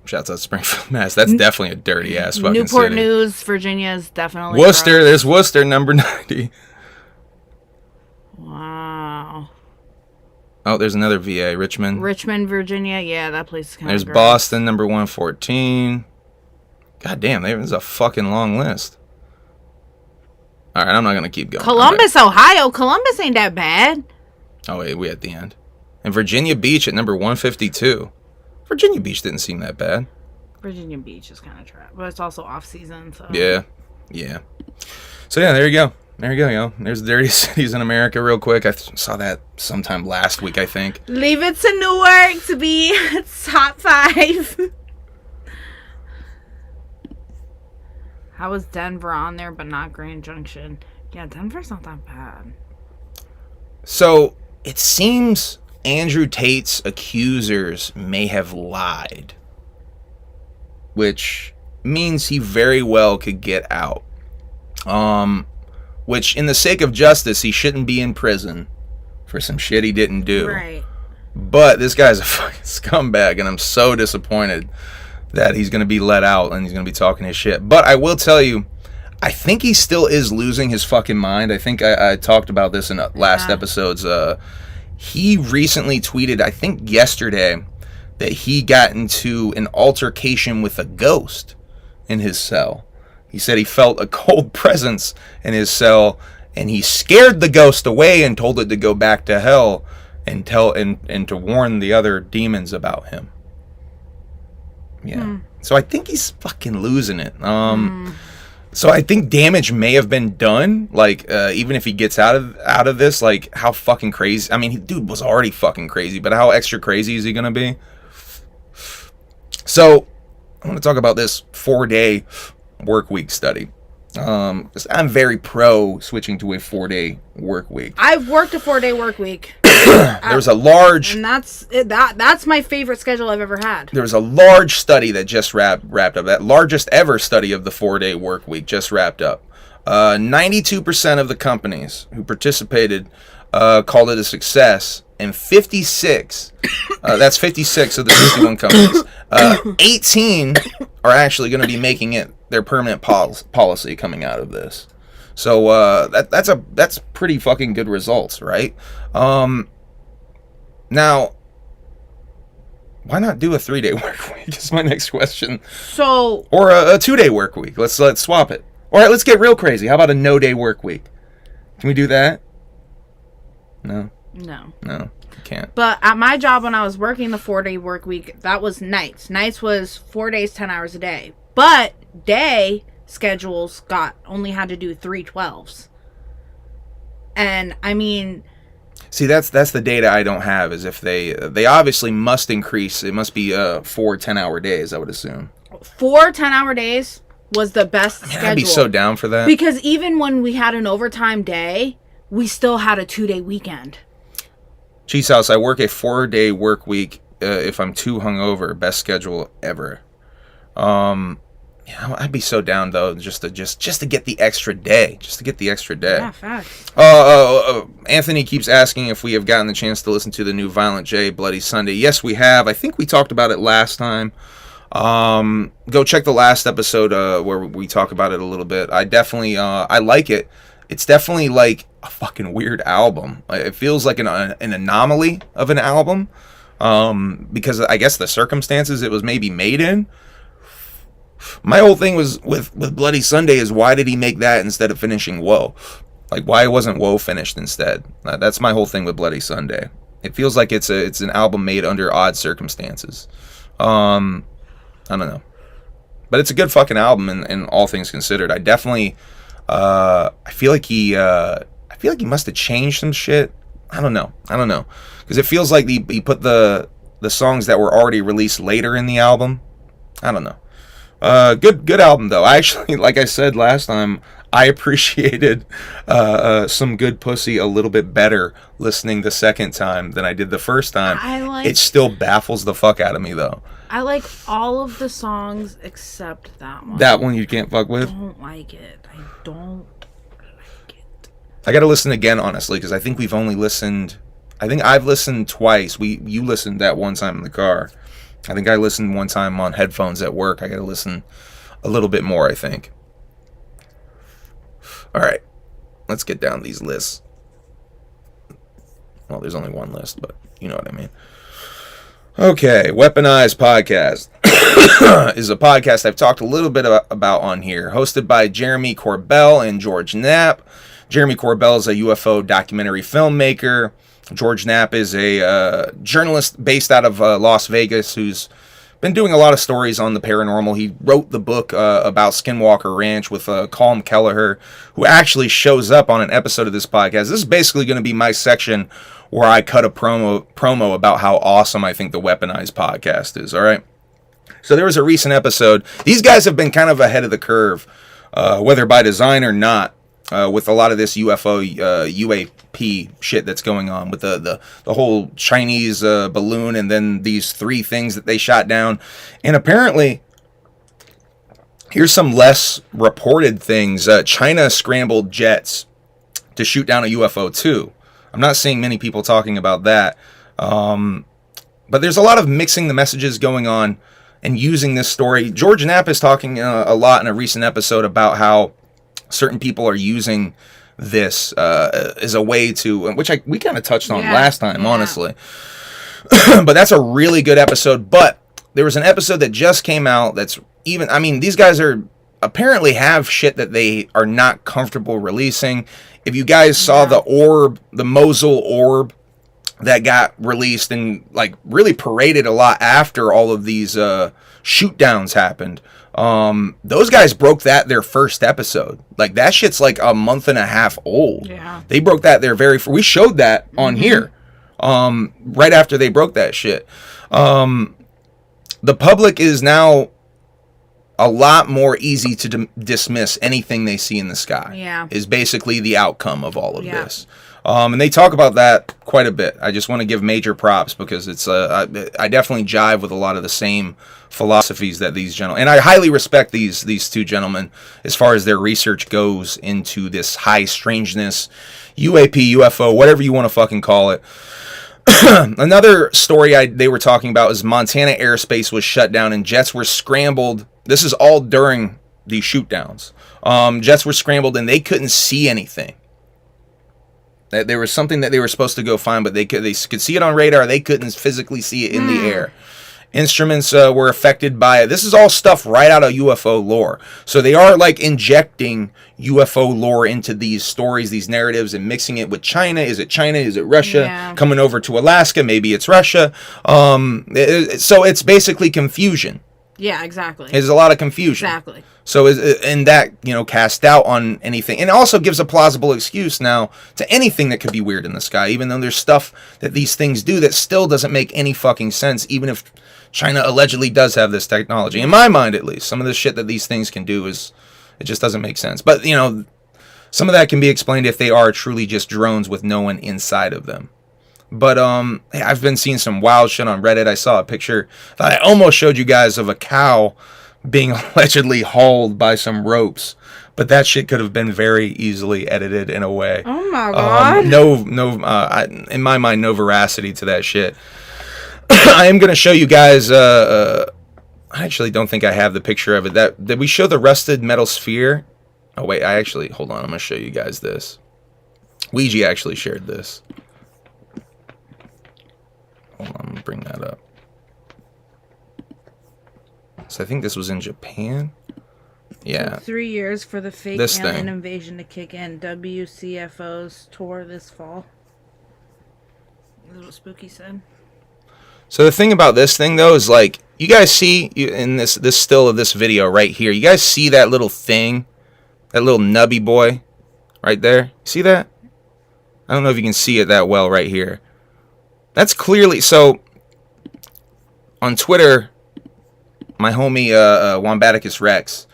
Speaker 1: Shouts out Springfield, Mass. That's definitely a dirty ass fucking
Speaker 2: Newport
Speaker 1: city.
Speaker 2: News, Virginia is definitely
Speaker 1: Worcester.
Speaker 2: gross.
Speaker 1: There's Worcester, number 90.
Speaker 2: Wow.
Speaker 1: Oh, there's another VA, Richmond,
Speaker 2: Virginia. Yeah, that place is kind of
Speaker 1: There's
Speaker 2: gross.
Speaker 1: Boston, number 114. God damn, there's a fucking long list. All right, I'm not going to keep going.
Speaker 2: Columbus, Ohio. Columbus ain't that bad.
Speaker 1: Oh, wait, we at the end. And Virginia Beach at number 152. Virginia Beach didn't seem that bad.
Speaker 2: Virginia Beach is kind of trash, but it's also off season, so.
Speaker 1: Yeah. So yeah, there you go. Yo. There's Dirty Cities in America real quick. I saw that sometime last week, I think.
Speaker 2: Leave it to Newark to be top 5. How was Denver on there, but not Grand Junction? Yeah, Denver's not that bad.
Speaker 1: So it seems Andrew Tate's accusers may have lied, which means he very well could get out. Which, in the sake of justice, he shouldn't be in prison for some shit he didn't do.
Speaker 2: Right.
Speaker 1: But this guy's a fucking scumbag, and I'm so disappointed that he's going to be let out and he's going to be talking his shit. But I will tell you, I think he still is losing his fucking mind. I think I talked about this in last episodes. He recently tweeted, I think yesterday, that he got into an altercation with a ghost in his cell. He said he felt a cold presence in his cell, and he scared the ghost away and told it to go back to hell and to warn the other demons about him. Yeah. So I think he's fucking losing it. So I think damage may have been done. Like, even if he gets out of this, like, how fucking crazy. I mean, dude was already fucking crazy, but how extra crazy is he gonna be? So I want to talk about this 4-day work week study. 'Cause I'm very pro switching to a 4-day work week.
Speaker 2: I've worked a 4-day work week.
Speaker 1: There's a large,
Speaker 2: and that's my favorite schedule I've ever had.
Speaker 1: There was a large study that just wrapped up. That largest ever study of the 4-day work week just wrapped up. 92% of the companies who participated called it a success, and 56, that's 56 of the 61 companies, 18 are actually going to be making it their permanent policy coming out of this. So that's pretty fucking good results, right? Now, why not do a 3-day work week? Is my next question.
Speaker 2: So,
Speaker 1: or a 2-day work week. Let's swap it. All right, let's get real crazy. How about a no-day work week? Can we do that? No, you can't.
Speaker 2: But at my job, when I was working the 4-day work week, that was nights. Nights was 4 days, 10 hours a day. But day schedules only had to do 3 12s. And I mean,
Speaker 1: see, that's the data I don't have. Is if they obviously must increase. It must be 4 10-hour days, I would assume.
Speaker 2: 4 10-hour days was the best schedule.
Speaker 1: I'd be so down for that.
Speaker 2: Because even when we had an overtime day, we still had a 2-day weekend.
Speaker 1: Cheese House, I work a 4-day work week if I'm too hungover. Best schedule ever. Yeah, I'd be so down though, just to get the extra day, Yeah,
Speaker 2: facts.
Speaker 1: Anthony keeps asking if we have gotten the chance to listen to the new Violent J Bloody Sunday. Yes, we have. I think we talked about it last time. Go check the last episode where we talk about it a little bit. I definitely I like it. It's definitely like a fucking weird album. It feels like an anomaly of an album, because I guess the circumstances it was maybe made in. My whole thing was with Bloody Sunday is, why did he make that instead of finishing Woe? Like, why wasn't Woe finished instead? That's my whole thing with Bloody Sunday. It feels like it's an album made under odd circumstances. I don't know, but it's a good fucking album in all things considered. I definitely I feel like he must have changed some shit. I don't know because it feels like he put the songs that were already released later in the album. I don't know. Good album though. I actually, like I said last time, I appreciated Some Good Pussy a little bit better listening the second time than I did the first time. It still baffles the fuck out of me though.
Speaker 2: I like all of the songs except that one.
Speaker 1: That one you can't fuck with?
Speaker 2: I don't like it.
Speaker 1: I gotta listen again, honestly, because I think we've only listened... I think I've listened twice. You listened that one time in the car. I think I listened one time on headphones at work. I gotta listen a little bit more, I think. Alright. Let's get down these lists. Well, there's only one list, but you know what I mean. Okay, Weaponized Podcast is a podcast I've talked a little bit about on here, hosted by Jeremy Corbell and George Knapp. Jeremy Corbell is a UFO documentary filmmaker. George Knapp is a journalist based out of Las Vegas who's been doing a lot of stories on the paranormal. He wrote the book about Skinwalker Ranch with Colm Kelleher, who actually shows up on an episode of this podcast. This is basically going to be my section where I cut a promo about how awesome I think the Weaponized podcast is, all right? So there was a recent episode. These guys have been kind of ahead of the curve, whether by design or not, with a lot of this UFO, UAP shit that's going on with the whole Chinese balloon and then these 3 things that they shot down. And apparently, here's some less reported things. China scrambled jets to shoot down a UFO too. I'm not seeing many people talking about that. But there's a lot of mixing the messages going on and using this story. George Knapp is talking a lot in a recent episode about how certain people are using this as a way to, which we kind of touched on last time, honestly. But that's a really good episode. But there was an episode that just came out that's even, I mean, these guys are apparently have shit that they are not comfortable releasing. If you guys saw the orb, the Mosul orb that got released and like really paraded a lot after all of these shoot downs happened. Those guys broke that their first episode. Like that shit's like a month and a half old. Yeah. They broke that their we showed that on here. Right after they broke that shit. The public is now a lot more easy to dismiss anything they see in the sky. Yeah. Is basically the outcome of all of this. And they talk about that quite a bit. I just want to give major props because it's I definitely jive with a lot of the same philosophies that these gentlemen, and I highly respect these 2 gentlemen as far as their research goes into this high strangeness, UAP, UFO, whatever you want to fucking call it. Another story they were talking about is Montana airspace was shut down and jets were scrambled. This is all during these shoot downs. Jets were scrambled and they couldn't see anything. There was something that they were supposed to go find, but they could see it on radar. They couldn't physically see it in the air. Instruments were affected by it. This is all stuff right out of UFO lore. So they are like injecting UFO lore into these stories, these narratives, and mixing it with China. Is it China? Is it Russia? Yeah. Coming over to Alaska? Maybe it's Russia. So it's basically confusion.
Speaker 2: Yeah, exactly.
Speaker 1: There's a lot of confusion.
Speaker 2: Exactly.
Speaker 1: So and that, cast doubt on anything. And it also gives a plausible excuse now to anything that could be weird in the sky, even though there's stuff that these things do that still doesn't make any fucking sense, even if China allegedly does have this technology. In my mind, at least, some of the shit that these things can do it just doesn't make sense. But, some of that can be explained if they are truly just drones with no one inside of them. But I've been seeing some wild shit on Reddit. I saw a picture that I almost showed you guys of a cow being allegedly hauled by some ropes, but that shit could have been very easily edited in a way.
Speaker 2: Oh my god!
Speaker 1: In my mind, no veracity to that shit. I am gonna show you guys. I actually don't think I have the picture of it. Did we show the rusted metal sphere? Oh wait, hold on. I'm gonna show you guys this. Ouija actually shared this. Hold on, I'm gonna bring that up. So I think this was in Japan. Yeah.
Speaker 2: Took 3 years for the fake alien invasion to kick in. WCFO's tour this fall. That's what Spooky said.
Speaker 1: So the thing about this thing, though, is like, you guys see in this still of this video right here, you guys see that little thing? That little nubby boy right there? See that? I don't know if you can see it that well right here. That's clearly, so on Twitter, my homie Wombaticus Rex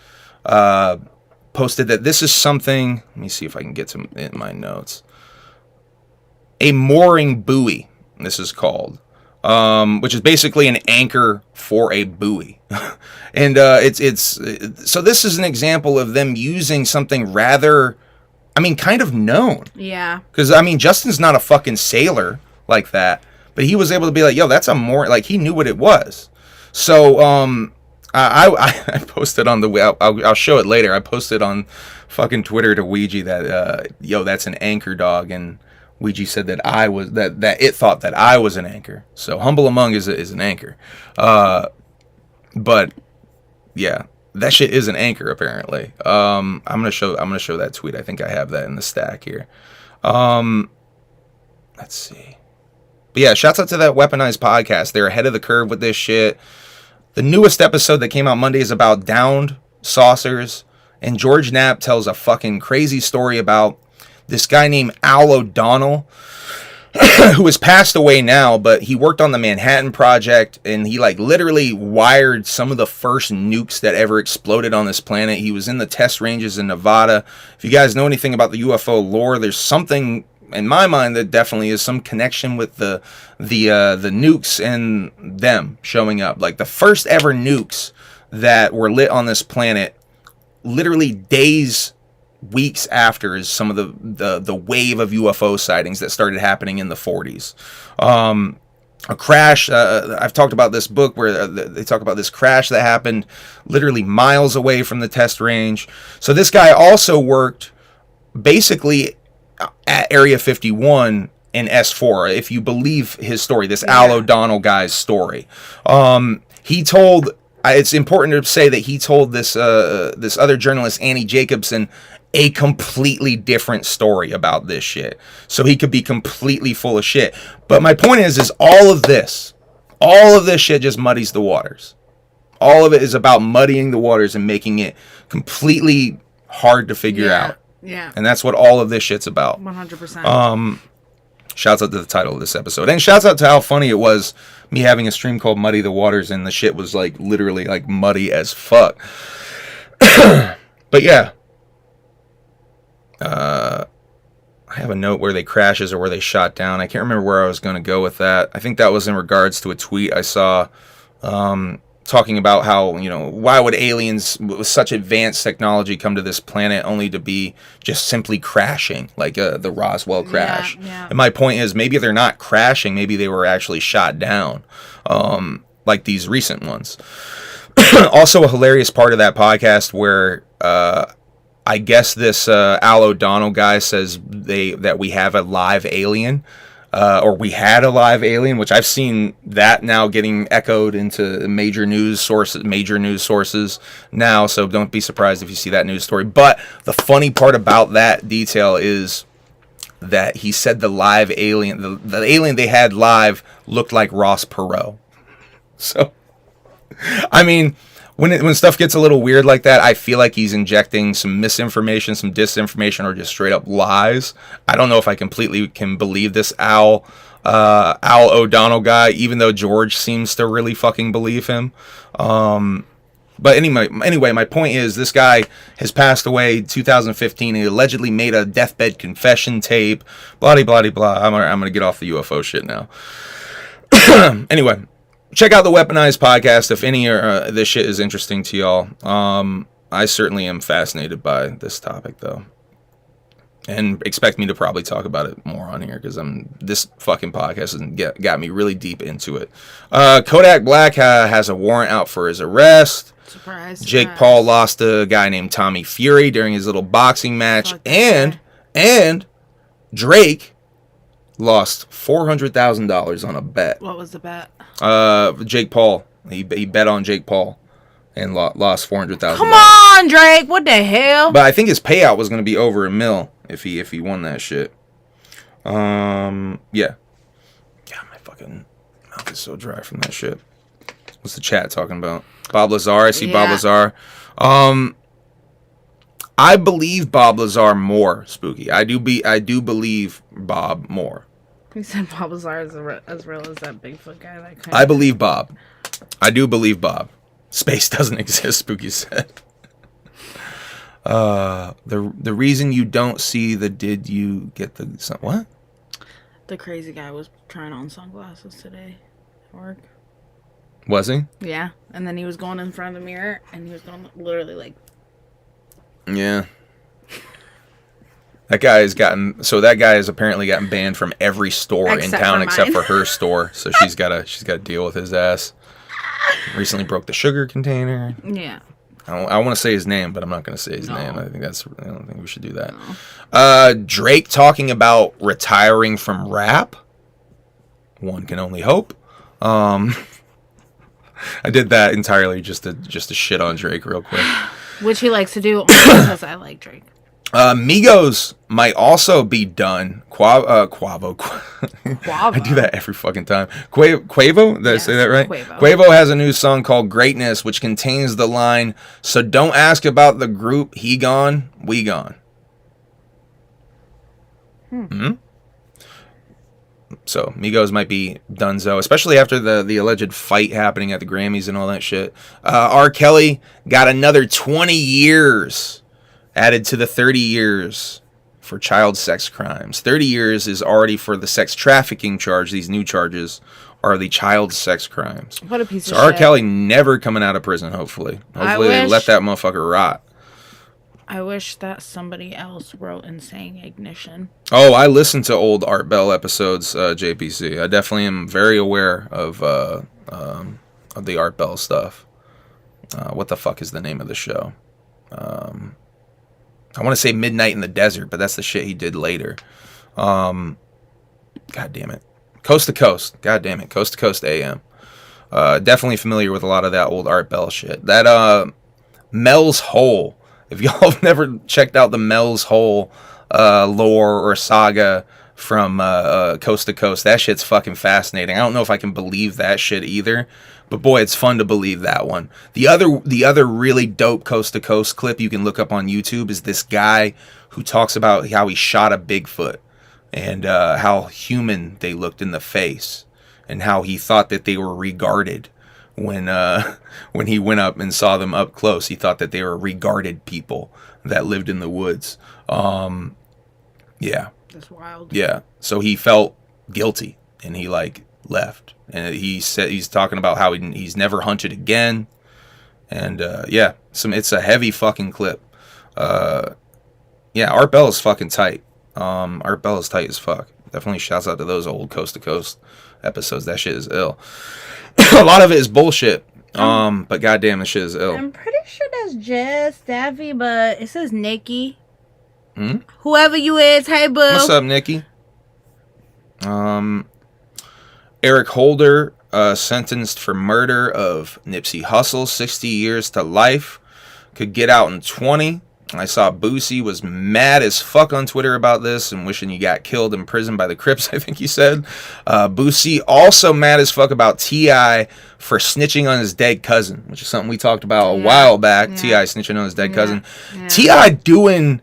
Speaker 1: posted that this is something, let me see if I can get to in my notes. A mooring buoy, this is called, which is basically an anchor for a buoy. And so this is an example of them using something rather, kind of known. Yeah. Because, Justin's not a fucking sailor like that, but he was able to be like, yo, that's a mooring, like, he knew what it was. So, I posted on I'll show it later. I posted on fucking Twitter to Ouija that, yo, that's an anchor dog, and Ouija said that that it thought that I was an anchor. So Humble Among is an anchor. But yeah, that shit is an anchor apparently. I'm gonna show that tweet. I think I have that in the stack here. Let's see. But yeah, shouts out to that Weaponized podcast. They're ahead of the curve with this shit. The newest episode that came out Monday is about downed saucers, and George Knapp tells a fucking crazy story about this guy named Al O'Donnell, who has passed away now, but he worked on the Manhattan Project, and he like literally wired some of the first nukes that ever exploded on this planet. He was in the test ranges in Nevada. If you guys know anything about the UFO lore, there's something in my mind that definitely is some connection with the nukes and them showing up. Like the first ever nukes that were lit on this planet, literally days, weeks after, is some of the wave of UFO sightings that started happening in the 40s. A crash, I've talked about this book where they talk about this crash that happened literally miles away from the test range. So this guy also worked basically at Area 51 in S4, if you believe his story, this Al O'Donnell guy's story. He told, it's important to say that he told this other journalist, Annie Jacobson, a completely different story about this shit. So he could be completely full of shit. But my point is all of this shit just muddies the waters. All of it is about muddying the waters and making it completely hard to figure out.
Speaker 2: Yeah.
Speaker 1: And that's what all of this shit's about.
Speaker 2: 100%.
Speaker 1: Shouts out to the title of this episode. And shouts out to how funny it was me having a stream called Muddy the Waters, and the shit was like literally like muddy as fuck. But yeah. I have a note where they crashes or where they shot down. I can't remember where I was going to go with that. I think that was in regards to a tweet I saw talking about how, why would aliens with such advanced technology come to this planet only to be just simply crashing, like the Roswell crash.
Speaker 2: Yeah.
Speaker 1: And my point is, maybe they're not crashing, maybe they were actually shot down, like these recent ones. Also a hilarious part of that podcast where I guess this Al O'Donnell guy says that we have a live alien, or we had a live alien, which I've seen that now getting echoed into major news sources now. So don't be surprised if you see that news story. But the funny part about that detail is that he said the live alien, the alien they had live, looked like Ross Perot. So, I mean, when stuff gets a little weird like that, I feel like he's injecting some misinformation, some disinformation, or just straight up lies. I don't know if I completely can believe this Al O'Donnell guy, even though George seems to really fucking believe him. But anyway, my point is, this guy has passed away in 2015. He allegedly made a deathbed confession tape. Blah blah blah. I'm gonna get off the UFO shit now. Anyway. Check out the Weaponized podcast if any of this shit is interesting to y'all. I certainly am fascinated by this topic, though. And expect me to probably talk about it more on here, because this fucking podcast has got me really deep into it. Kodak Black has a warrant out for his arrest.
Speaker 2: Surprise.
Speaker 1: Jake Paul lost a guy named Tommy Fury during his little boxing match. And Drake lost $400,000 on a bet.
Speaker 2: What was the bet?
Speaker 1: Jake Paul. He bet on Jake Paul and lost $400,000.
Speaker 2: Come on, Drake! What the hell?
Speaker 1: But I think his payout was going to be over $1 million if he won that shit. Yeah. God, my fucking mouth is so dry from that shit. What's the chat talking about? Bob Lazar. I see Bob Lazar. I believe Bob Lazar more, Spooky. I do believe Bob more.
Speaker 2: You said Bob Lazar is as real as that Bigfoot guy.
Speaker 1: I believe Bob. I do believe Bob. Space doesn't exist, Spooky said. The reason you don't see did you get the what?
Speaker 2: The crazy guy was trying on sunglasses today at work.
Speaker 1: Was he?
Speaker 2: Yeah, and then he was going in front of the mirror, and he was going literally like.
Speaker 1: Yeah. That guy has apparently gotten banned from every store in town except for her store. So she's got to deal with his ass. Recently broke the sugar container.
Speaker 2: Yeah.
Speaker 1: I want to say his name, but I'm not going to say his name. I don't think we should do that. No. Drake talking about retiring from rap. One can only hope. I did that entirely just to shit on Drake real quick.
Speaker 2: Which he likes to do only because I like Drake.
Speaker 1: Migos might also be done. Quavo. I do that every fucking time. Quavo? Did I say that right? Quavo has a new song called Greatness, which contains the line, "So don't ask about the group, he gone, we gone." So Migos might be donezo, especially after the alleged fight happening at the Grammys and all that shit. R. Kelly got another 20 years added to the 30 years for child sex crimes. 30 years is already for the sex trafficking charge. These new charges are the child sex crimes.
Speaker 2: What a piece of
Speaker 1: shit. So R.
Speaker 2: shit.
Speaker 1: Kelly never coming out of prison, hopefully. Hopefully they let that motherfucker rot.
Speaker 2: I wish that somebody else wrote Insane Ignition.
Speaker 1: Oh, I listened to old Art Bell episodes, JPC. I definitely am very aware of the Art Bell stuff. What the fuck is the name of the show? I want to say Midnight in the Desert, but that's the shit he did later. God damn it. Coast to Coast. God damn it. Coast to Coast AM. Definitely familiar with a lot of that old Art Bell shit. That Mel's Hole. If y'all have never checked out the Mel's Hole lore or saga from Coast to Coast, that shit's fucking fascinating. I don't know if I can believe that shit either, but boy, it's fun to believe that one. The other really dope Coast to Coast clip you can look up on YouTube is this guy who talks about how he shot a Bigfoot and how human they looked in the face and how he thought that they were regarded. When he went up and saw them up close, he thought that they were regarded people that lived in the woods. Yeah.
Speaker 2: That's wild.
Speaker 1: Yeah. So he felt guilty and he left. And he said he's talking about how he's never hunted again. And yeah, it's a heavy fucking clip. Yeah, Art Bell is fucking tight. Art Bell is tight as fuck. Definitely shouts out to those old Coast to Coast episodes. That shit is ill. A lot of it is bullshit. But goddamn, this shit is ill.
Speaker 2: I'm pretty sure that's Jess Staffy, but it says Nikki. Whoever you is, hey boo.
Speaker 1: What's up, Nikki? Eric Holder, sentenced for murder of Nipsey Hussle, 60 years to life, could get out in 20. I saw Boosie was mad as fuck on Twitter about this and wishing he got killed in prison by the Crips, I think he said. Boosie also mad as fuck about T.I. for snitching on his dead cousin, which is something we talked about a while back. T.I. snitching on his dead cousin. T.I. doing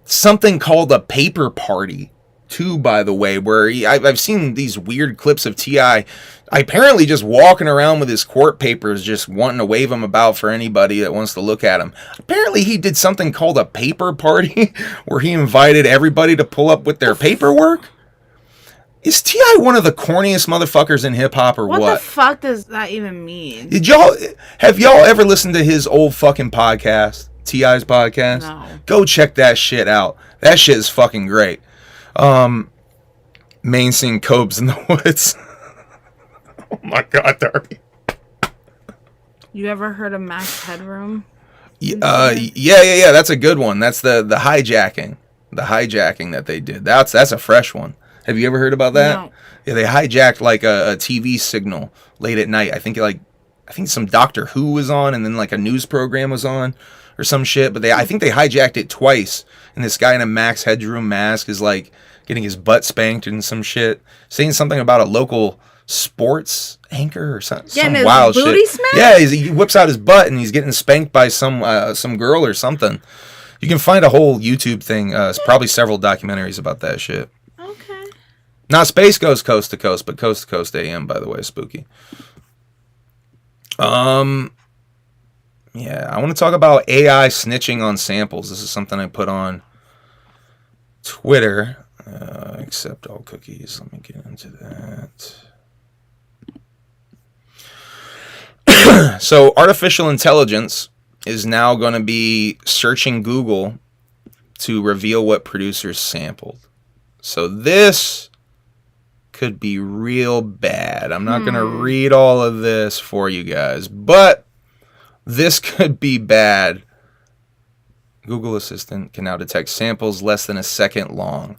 Speaker 1: something called a paper party, too, by the way, where I've seen these weird clips of T.I. apparently just walking around with his court papers, just wanting to wave them about for anybody that wants to look at him. Apparently he did something called a paper party where he invited everybody to pull up with their paperwork. Is T.I. one of the corniest motherfuckers in hip-hop or what?
Speaker 2: What the fuck does that even mean?
Speaker 1: Have y'all ever listened to his old fucking podcast, T.I.'s podcast?
Speaker 2: No.
Speaker 1: Go check that shit out. That shit is fucking great. Main scene, Cobes in the Woods. Oh my God, Darby.
Speaker 2: You ever heard of Max Headroom?
Speaker 1: Yeah. That's a good one. That's the hijacking. The hijacking that they did. That's a fresh one. Have you ever heard about that?
Speaker 2: No.
Speaker 1: Yeah, they hijacked a TV signal late at night. I think some Doctor Who was on, and then a news program was on, or some shit. But I think they hijacked it twice. And this guy in a Max Headroom mask is getting his butt spanked and some shit, saying something about a local sports anchor or some wild
Speaker 2: booty
Speaker 1: shit.
Speaker 2: smack?
Speaker 1: Yeah, he whips out his butt and he's getting spanked by some girl or something. You can find a whole YouTube thing. It's probably several documentaries about that shit.
Speaker 2: Okay.
Speaker 1: Not Space Ghost Coast to Coast, but Coast to Coast AM, by the way, spooky. Yeah, I want to talk about AI snitching on samples. This is something I put on Twitter. Accept all cookies. Let me get into that. So artificial intelligence is now going to be searching Google to reveal what producers sampled. So this could be real bad. I'm not going to read all of this for you guys, but this could be bad. Google Assistant can now detect samples less than a second long.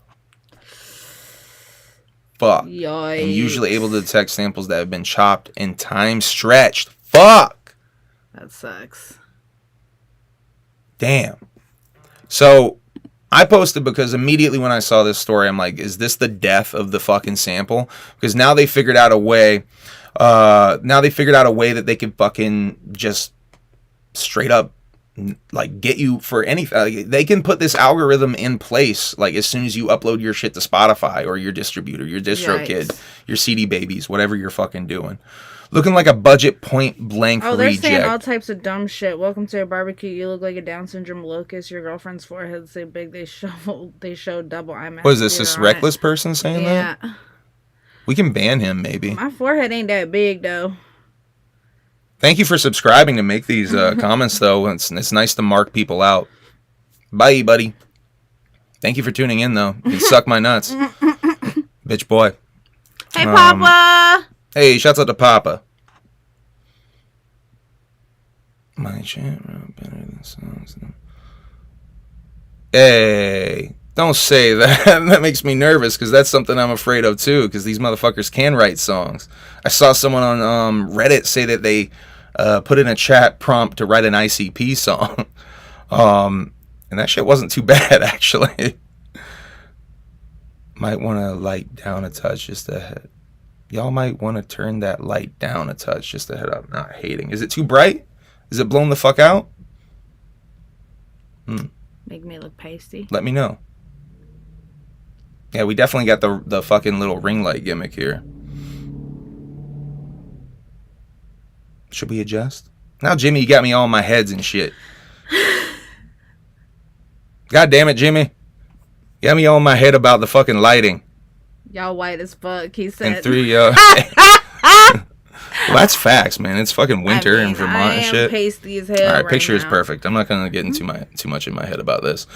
Speaker 1: Fuck.
Speaker 2: Yikes.
Speaker 1: And usually able to detect samples that have been chopped and time stretched. fuck.
Speaker 2: That sucks.
Speaker 1: Damn. So I posted because immediately when I saw this story, I'm like, is this the death of the fucking sample? Because now they figured out a way. That they could fucking just straight up like get you for anything. Like, they can put this algorithm in place like as soon as you upload your shit to Spotify or your distributor, your DistroKid, your CD Babies, whatever you're fucking doing. Looking like a budget point blank
Speaker 2: Oh, they're
Speaker 1: reject.
Speaker 2: saying all types of dumb shit. Welcome to a barbecue. You look like a Down syndrome locust. Your girlfriend's forehead's so big they show double eye mask.
Speaker 1: What is this reckless person saying that?
Speaker 2: Yeah.
Speaker 1: We can ban him maybe.
Speaker 2: My forehead ain't that big though.
Speaker 1: Thank you for subscribing to make these comments though. It's nice to mark people out. Bye, buddy. Thank you for tuning in though. You can suck my nuts. Bitch boy.
Speaker 2: Hey, Papa.
Speaker 1: Hey, shouts out to Papa. My chat wrote better than songs. Hey, don't say that. That makes me nervous because that's something I'm afraid of too. Because these motherfuckers can write songs. I saw someone on Reddit say that they put in a chat prompt to write an ICP song, and that shit wasn't too bad actually. Might want to light down a touch just ahead. Y'all might want to turn that light down a touch just to head up. Not hating. Is it too bright? Is it blown the fuck out?
Speaker 2: Make me look pasty.
Speaker 1: Let me know. Yeah, we definitely got the fucking little ring light gimmick here. Should we adjust? Now, Jimmy, you got me all in my heads and shit. God damn it, Jimmy. You got me all in my head about the fucking lighting.
Speaker 2: Y'all white as fuck, he said.
Speaker 1: And 3, well, that's facts, man. It's fucking winter in Vermont and shit.
Speaker 2: Pasty as hell.
Speaker 1: All right, picture is perfect. I'm not gonna get into too much in my head about this.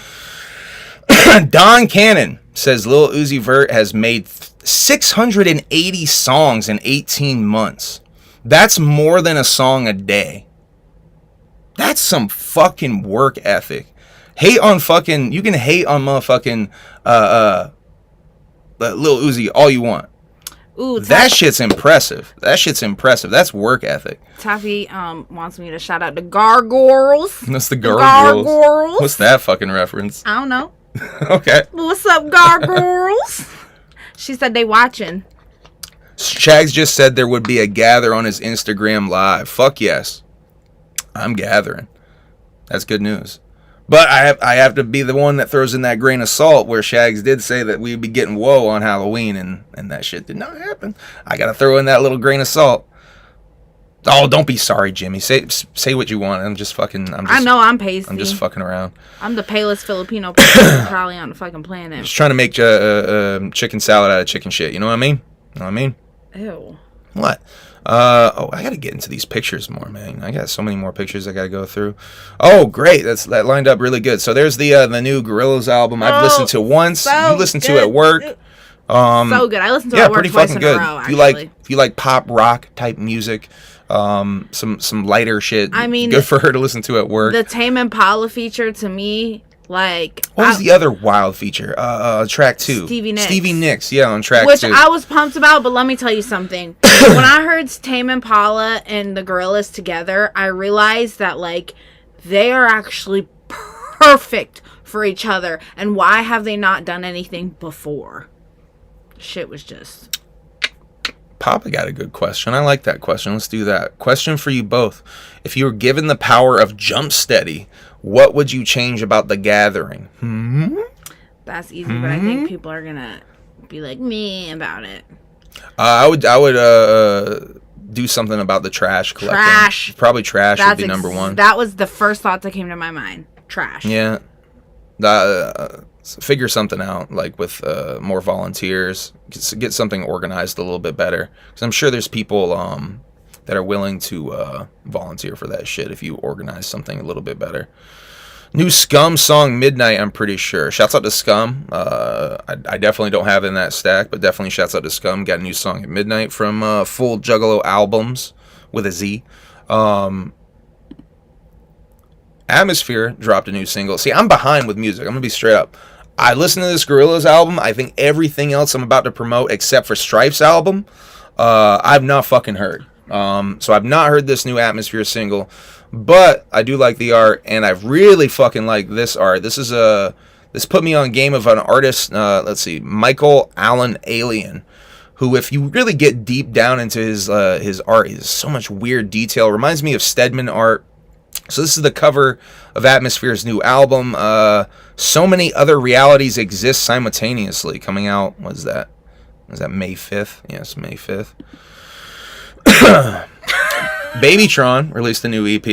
Speaker 1: Don Cannon says Lil Uzi Vert has made 680 songs in 18 months. That's more than a song a day. That's some fucking work ethic. You can hate on motherfucking Lil Uzi all you want.
Speaker 2: Ooh,
Speaker 1: that shit's impressive. That's work ethic.
Speaker 2: Taffy wants me to shout out the Gargoyles.
Speaker 1: That's the Gargoyles.
Speaker 2: Gargoyles.
Speaker 1: What's that fucking reference?
Speaker 2: I don't know.
Speaker 1: Okay.
Speaker 2: What's up, Gargoyles? She said they watching.
Speaker 1: Shags just said there would be a gather on his Instagram live. Fuck yes. I'm gathering. That's good news. But I have to be the one that throws in that grain of salt where Shags did say that we'd be getting woe on Halloween, and that shit did not happen. I got to throw in that little grain of salt. Oh, don't be sorry, Jimmy. Say what you want.
Speaker 2: I know I'm pasty.
Speaker 1: I'm just fucking around.
Speaker 2: I'm the palest Filipino person probably on the fucking planet.
Speaker 1: I'm just trying to make chicken salad out of chicken shit. You know what I mean?
Speaker 2: Ew.
Speaker 1: What? I gotta get into these pictures more, man. I got so many more pictures I gotta go through. Oh, great! That lined up really good. So there's the new Gorillaz album I've listened to once.
Speaker 2: So
Speaker 1: you listened to at work.
Speaker 2: So good. I listened to it at work
Speaker 1: pretty
Speaker 2: twice
Speaker 1: fucking
Speaker 2: in
Speaker 1: good.
Speaker 2: a row.
Speaker 1: If you like pop rock type music, some lighter shit.
Speaker 2: I mean,
Speaker 1: good for her to listen to at work.
Speaker 2: The Tame Impala feature to me. Like,
Speaker 1: what was the other wild feature? Track 2. Stevie Nicks, yeah, on track 2.
Speaker 2: Which I was pumped about, but let me tell you something. When I heard Tame Impala and the Gorillaz together, I realized that, like, they are actually perfect for each other. And why have they not done anything before? Shit was just...
Speaker 1: Papa got a good question. I like that question. Let's do that. Question for you both. If you were given the power of jump steady, what would you change about the gathering?
Speaker 2: That's easy, but I think people are gonna be like me about it.
Speaker 1: I would do something about the trash collecting.
Speaker 2: Trash.
Speaker 1: Probably trash would be number one.
Speaker 2: That was the first thought that came to my mind. Trash.
Speaker 1: Yeah. Figure something out, like with more volunteers. Get something organized a little bit better. Because I'm sure there's people that are willing to volunteer for that shit if you organize something a little bit better. New Scum song, Midnight, I'm pretty sure. Shouts out to Scum. I definitely don't have it in that stack, but definitely shouts out to Scum. Got a new song at Midnight from Full Juggalo Albums with a Z. Atmosphere dropped a new single. See, I'm behind with music. I'm going to be straight up. I listened to this Gorillaz album. I think everything else I'm about to promote, except for Strife's album, I've not fucking heard. So I've not heard this new Atmosphere single, but I do like the art, and I really fucking like this art. This put me on game of an artist. Let's see, Michael Allen Alien, who, if you really get deep down into his art, he has so much weird detail. Reminds me of Stedman art. So this is the cover of Atmosphere's new album. So Many Other Realities Exist Simultaneously, coming out. What is that? Is that May 5th? Yes, May 5th. Babytron released a new EP.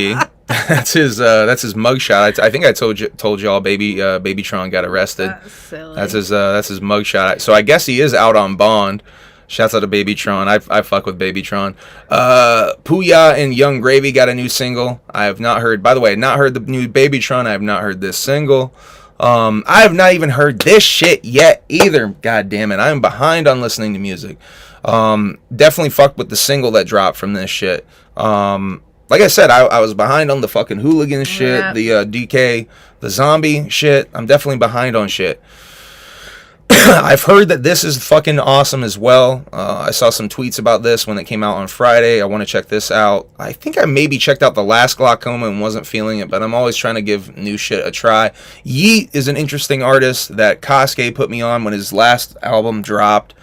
Speaker 1: That's his mugshot. I think I told y'all Babytron got arrested.
Speaker 2: That's silly.
Speaker 1: That's his mugshot. So I guess he is out on bond. Shouts out to Babytron. I fuck with Babytron. Puya and Young Gravy got a new single. I have not heard. By the way, not heard the new Babytron. I have not heard this single. I have not even heard this shit yet either. God damn it. I am behind on listening to music. Definitely fucked with the single that dropped from this shit. Like I said, I was behind on the fucking hooligan shit,
Speaker 2: Yeah.
Speaker 1: the DK, the zombie shit. I'm definitely behind on shit. I've heard that this is fucking awesome as well. I saw some tweets about this when it came out on Friday. I want to check this out. I think I maybe checked out the last Glaucoma and wasn't feeling it, but I'm always trying to give new shit a try. Yeet is an interesting artist that Kosuke put me on when his last album dropped.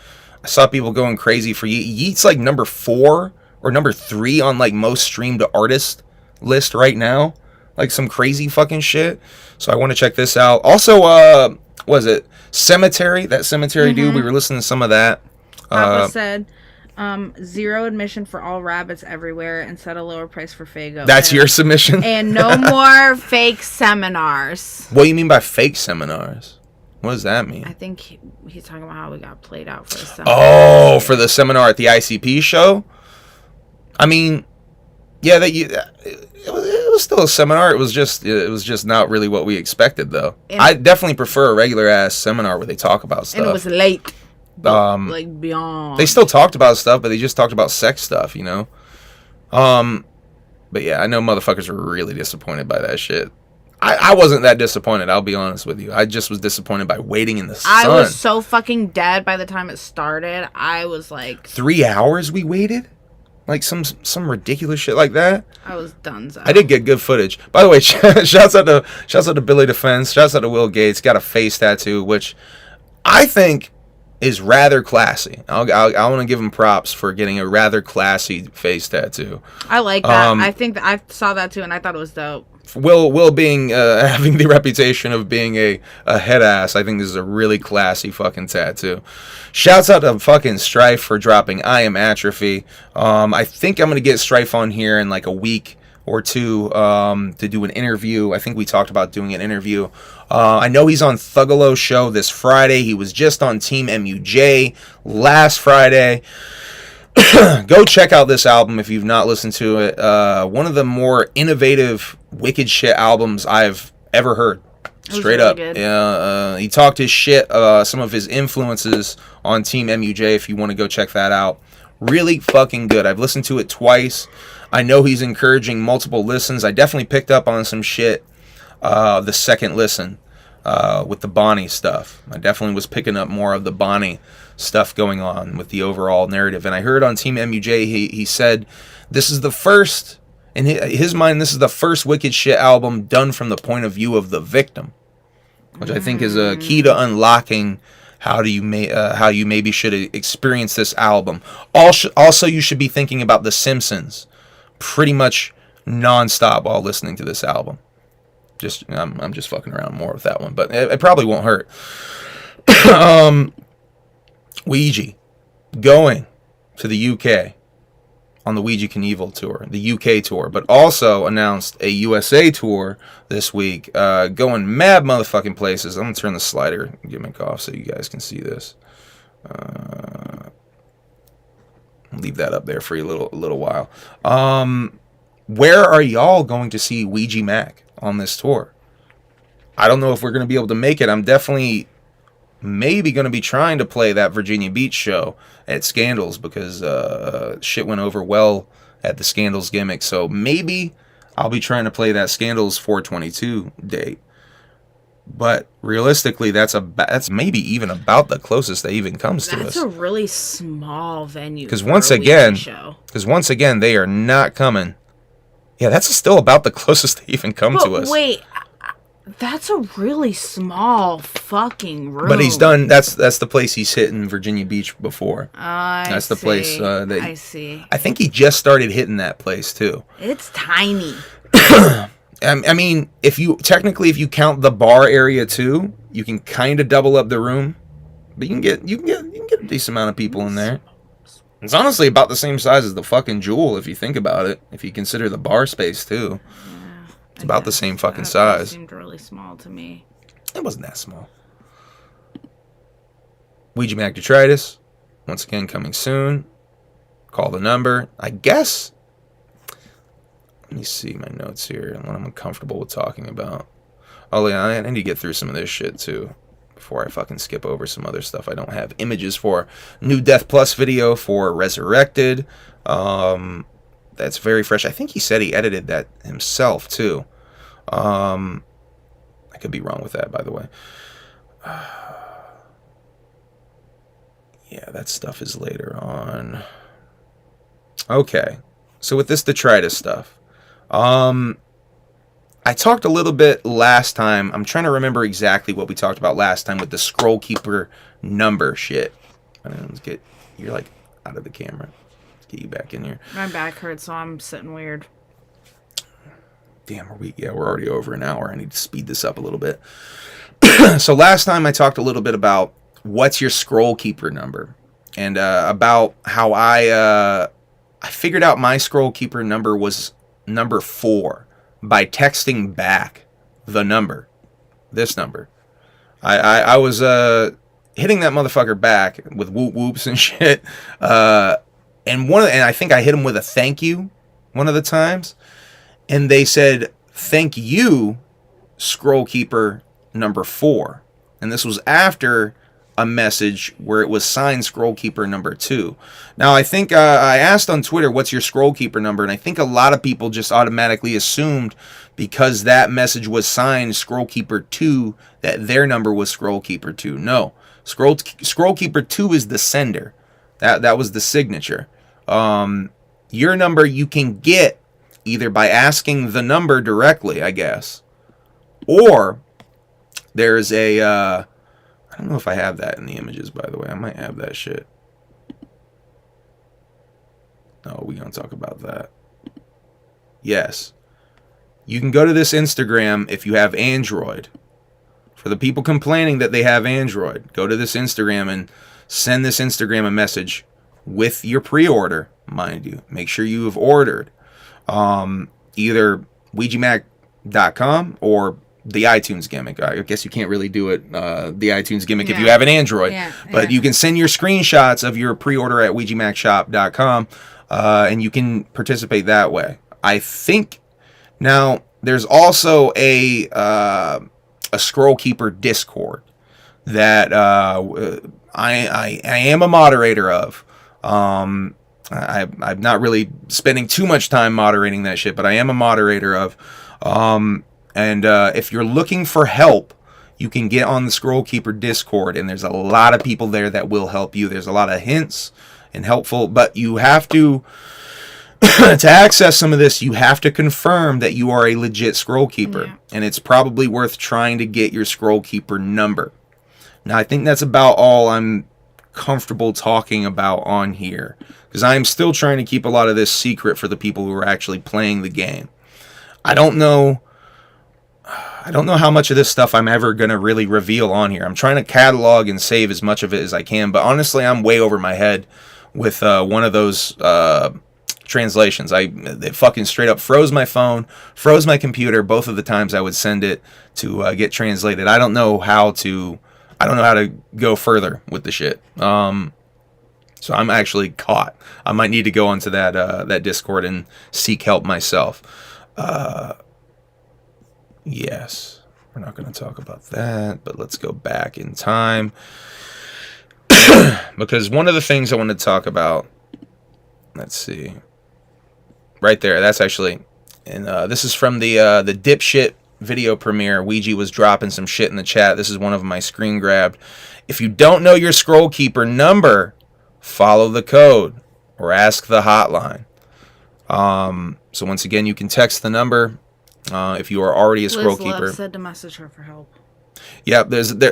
Speaker 1: I saw people going crazy for Yeet. Yeet's like number 4 or number 3 on like most streamed artist list right now. Like some crazy fucking shit. So I want to check this out. Also, was it Cemetery? That Cemetery dude, we were listening to some of that.
Speaker 2: Papa said, zero admission for all rabbits everywhere and set a lower price for Fago.
Speaker 1: That's your submission?
Speaker 2: And no more fake seminars.
Speaker 1: What do you mean by fake seminars? What does that mean?
Speaker 2: I think he's talking about how we got played out for a seminar.
Speaker 1: Oh, for the seminar at the ICP show? I mean, yeah, it was still a seminar. It was just not really what we expected, though.
Speaker 2: And
Speaker 1: I definitely prefer a regular ass seminar where they talk about stuff.
Speaker 2: And it was late. Like beyond.
Speaker 1: They still talked about stuff, but they just talked about sex stuff, you know. But yeah, I know motherfuckers were really disappointed by that shit. I wasn't that disappointed, I'll be honest with you. I just was disappointed by waiting in the sun.
Speaker 2: I was so fucking dead by the time it started. I was like
Speaker 1: 3 hours we waited? Like some ridiculous shit like that.
Speaker 2: I was donezo.
Speaker 1: I did get good footage. By the way, shouts out to Billy Defense. Shouts out to Will Gates. Got a face tattoo, which I think is rather classy. I want to give him props for getting a rather classy face tattoo.
Speaker 2: I like that. I think that I saw that too, and I thought it was dope.
Speaker 1: Will being having the reputation of being a head ass, I think this is a really classy fucking tattoo. Shouts out to fucking Strife for dropping I Am Atrophy. I think I'm gonna get Strife on here in like a week or two to do an interview. I think we talked about doing an interview. I know he's on Thugalo show this Friday. He was just on Team MUJ last Friday. Go check out this album if you've not listened to it. One of the more innovative wicked shit albums I've ever heard. Straight
Speaker 2: really
Speaker 1: up.
Speaker 2: good.
Speaker 1: Yeah, he talked his shit, some of his influences on Team MUJ if you want to go check that out. Really fucking good. I've listened to it twice. I know he's encouraging multiple listens. I definitely picked up on some shit the second listen with the Bonnie stuff. I definitely was picking up more of the Bonnie stuff going on with the overall narrative. And I heard on Team MUJ, he said this is the first, in his mind, this is the first wicked shit album done from the point of view of the victim, which I think is a key to unlocking how you maybe should experience this album. Also, you should be thinking about The Simpsons pretty much nonstop while listening to this album. I'm just fucking around more with that one, but it probably won't hurt. Ouija going to the UK on the Ouija Knievel tour, the UK tour, but also announced a USA tour this week, going mad motherfucking places. I'm gonna turn the slider gimmick off so you guys can see this. Leave that up there for a little while. Where are y'all going to see Ouija Mac on this tour? I don't know if we're going to be able to make it. I'm definitely maybe going to be trying to play that Virginia Beach show at Scandals because shit went over well at the Scandals gimmick. So maybe I'll be trying to play that Scandals 422 date. But realistically, that's maybe even about the closest that even comes to
Speaker 2: That's
Speaker 1: us.
Speaker 2: a really small venue.
Speaker 1: Because
Speaker 2: for
Speaker 1: once
Speaker 2: a weekend show.
Speaker 1: again, they are not coming. Yeah, that's still about the closest they even come to us.
Speaker 2: Wait, that's a really small fucking room.
Speaker 1: But he's done. That's the place he's hit in Virginia Beach before.
Speaker 2: That's
Speaker 1: the place.
Speaker 2: I see.
Speaker 1: I think he just started hitting that place too.
Speaker 2: It's tiny.
Speaker 1: I mean, if you count the bar area too, you can kind of double up the room, but you can get a decent amount of people in there. It's honestly about the same size as the fucking Jewel if you think about it. If you consider the bar space too, it's about the same fucking size.
Speaker 2: Seemed really small to me.
Speaker 1: It wasn't that small. Ouija Mac Detritus, once again coming soon. Call the number. I guess. Let me see my notes here and what I'm comfortable with talking about. Oh yeah, I need to get through some of this shit too before I fucking skip over some other stuff I don't have images for. New Death Plus video for Resurrected. That's very fresh. I think he said he edited that himself too. I could be wrong with that, by the way. Yeah, that stuff is later on. Okay, so with this detritus stuff, I talked a little bit last time. I'm trying to remember exactly what we talked about last time with the Scroll Keeper number shit. Let's get you're like out of the camera. Let's get you back in here.
Speaker 2: My back hurts, so I'm sitting weird.
Speaker 1: Damn, we're already over an hour. I need to speed this up a little bit. So last time I talked a little bit about what's your Scroll Keeper number, and about how I figured out my Scroll Keeper number was number 4 by texting back the number, this number. I was hitting that motherfucker back with whoop whoops and shit, and I think I hit him with a thank you one of the times, and they said thank you, Scroll Keeper number 4, and this was after a message where it was signed Scroll Keeper number 2. Now I think I asked on Twitter what's your Scroll Keeper number, and I think a lot of people just automatically assumed because that message was signed Scroll Keeper 2 that their number was Scroll Keeper 2. No, Scroll Keeper 2 is the sender. That was the signature. Your number you can get either by asking the number directly, I guess, or there's a I don't know if I have that in the images, by the way. I might have that shit. No, we're going to talk about that. Yes. You can go to this Instagram if you have Android. For the people complaining that they have Android, go to this Instagram and send this Instagram a message with your pre-order, mind you. Make sure you have ordered either OuijaMac.com or the iTunes gimmick. I guess you can't really do it, the iTunes gimmick, if you have an Android. But you can send your screenshots of your pre-order at OuijaMacShop.com, and you can participate that way. I think now there's also a Scroll Keeper Discord that I am a moderator of. I'm not really spending too much time moderating that shit, but I am a moderator of. And if you're looking for help, you can get on the Scroll Keeper Discord, and there's a lot of people there that will help you. There's a lot of hints and helpful, but you have to access some of this, you have to confirm that you are a legit Scroll Keeper. Yeah. And it's probably worth trying to get your Scroll Keeper number. Now, I think that's about all I'm comfortable talking about on here, because I'm still trying to keep a lot of this secret for the people who are actually playing the game. I don't know how much of this stuff I'm ever going to really reveal on here. I'm trying to catalog and save as much of it as I can, but honestly, I'm way over my head with one of those translations. They fucking straight up froze my phone, froze my computer both of the times I would send it to get translated. I don't know how to go further with the shit. So I'm actually caught. I might need to go onto that Discord and seek help myself. Yes, we're not going to talk about that, but let's go back in time. Because one of the things I want to talk about, let's see, right there, that's actually, and this is from the dipshit video premiere, Ouija was dropping some shit in the chat. This is one of them I screen grabbed. If you don't know your Scroll Keeper number, follow the code or ask the hotline. So once again, you can text the number if you are already a Scroll Keeper.
Speaker 2: Liz said to message her for help.
Speaker 1: Yeah,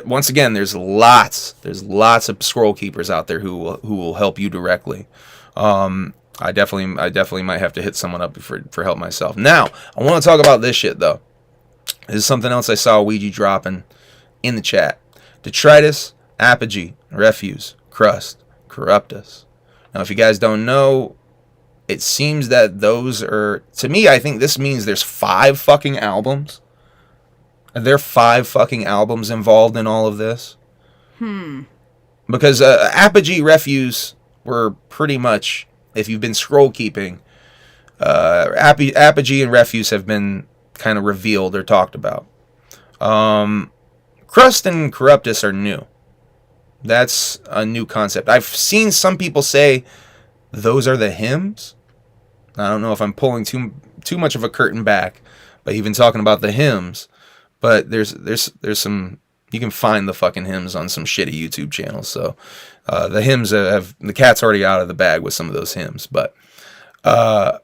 Speaker 1: once again, there's lots of Scroll Keepers out there who will help you directly. I definitely might have to hit someone up for help myself. Now, I want to talk about this shit though. This is something else I saw Ouija dropping in the chat. Detritus, Apogee, Refuse, Crust, Corruptus. Now, if you guys don't know, it seems that those are, to me, I think this means there's 5 fucking albums. Are there 5 fucking albums involved in all of this? Because Apogee, Refuse were pretty much, if you've been scroll keeping, Apogee and Refuse have been kind of revealed or talked about. Crust and Corruptus are new. That's a new concept. I've seen some people say those are the hymns. I don't know if I'm pulling too much of a curtain back by even talking about the hymns, but there's some, you can find the fucking hymns on some shitty YouTube channels. So the hymns the cat's already out of the bag with some of those hymns, but I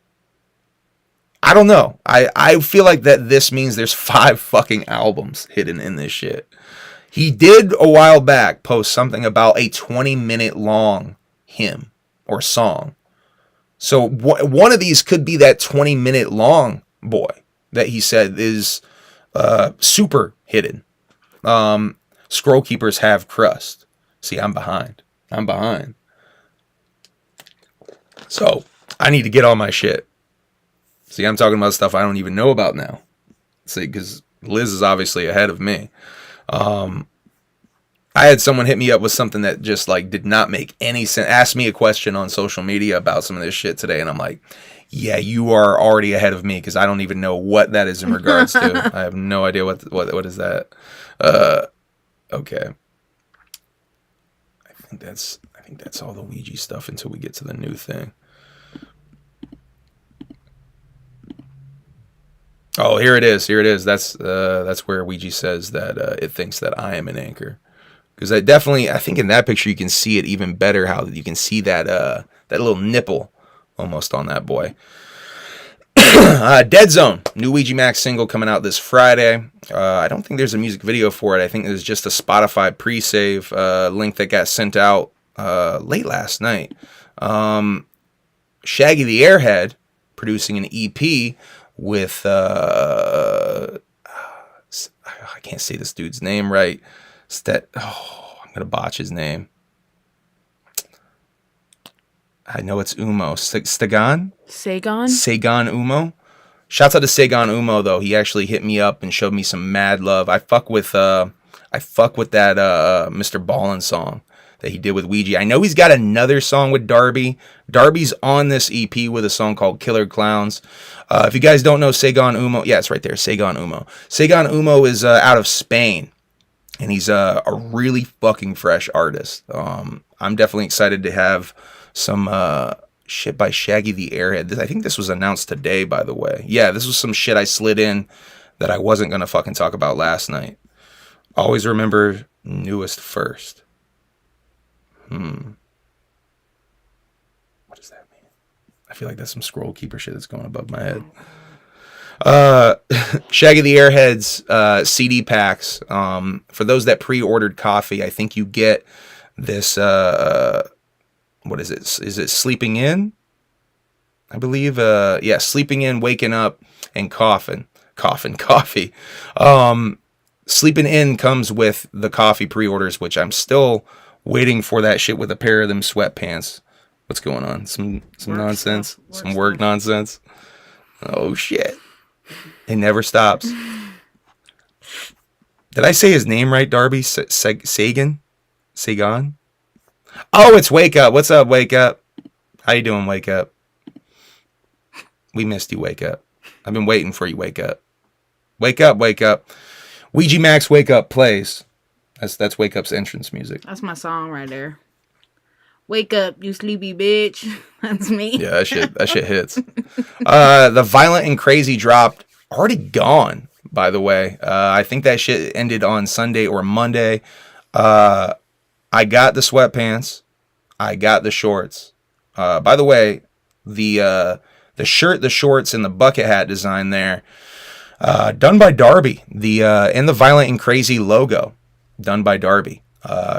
Speaker 1: don't know. I feel like that this means there's 5 fucking albums hidden in this shit. He did a while back post something about a 20-minute long hymn or song. So one of these could be that 20-minute long boy that he said is super hidden. Scroll Keepers have Crust. See, I'm behind. So I need to get on my shit. See, I'm talking about stuff I don't even know about now. See, because Liz is obviously ahead of me. I had someone hit me up with something that just like did not make any sense. Asked me a question on social media about some of this shit today, and I'm like, yeah, you are already ahead of me because I don't even know what that is in regards to. I have no idea what is that. Okay. I think that's all the Ouija stuff until we get to the new thing. Oh, here it is. That's where Ouija says that it thinks that I am an anchor. Because I think in that picture you can see it even better, how you can see that little nipple almost on that boy. Dead Zone, new Ouija Max single coming out this Friday. I don't think there's a music video for it. I think there's just a Spotify pre-save link that got sent out late last night. Shaggy the Airhead producing an EP with I can't say this dude's name right. I'm gonna botch his name. I know it's Umo. Sagan Umo. Shouts out to Sagan Umo though. He actually hit me up and showed me some mad love. I fuck with that Mr. Ballin song that he did with Ouija. I know he's got another song with Darby. Darby's on this EP with a song called Killer Clowns. If you guys don't know Sagan Umo, yeah, it's right there. Sagan Umo. Sagan Umo is out of Spain. And he's a really fucking fresh artist. I'm definitely excited to have some shit by Shaggy the Airhead. I think this was announced today, by the way. Yeah, this was some shit I slid in that I wasn't going to fucking talk about last night. Always remember newest first. What does that mean? I feel like that's some Scroll Keeper shit that's going above my head. Shaggy the Airhead's CD packs. For those that pre-ordered coffee, I think you get this. What is it? Is it Sleeping In? I believe. Yeah, Sleeping In, Waking Up, and Coffee. Sleeping In comes with the coffee pre-orders, which I'm still waiting for that shit with a pair of them sweatpants. What's going on? Some nonsense. Some work nonsense. Oh shit. It never stops. Did I say his name right, Darby? Sagan? Oh, it's Wake Up. What's up, Wake Up? How you doing, Wake Up? We missed you, Wake Up. I've been waiting for you, Wake Up. Wake up, Wake Up. Ouija Max Wake Up plays. That's Wake Up's entrance music.
Speaker 2: That's my song right there. Wake up, you sleepy bitch. That's me.
Speaker 1: Yeah, that shit hits. The Violent and Crazy dropped. Already gone, by the way. I think that shit ended on Sunday or Monday. I got the sweatpants. I got the shorts. By the way, the shirt, the shorts, and the bucket hat design there, done by Darby. And the Violent and Crazy logo, done by Darby.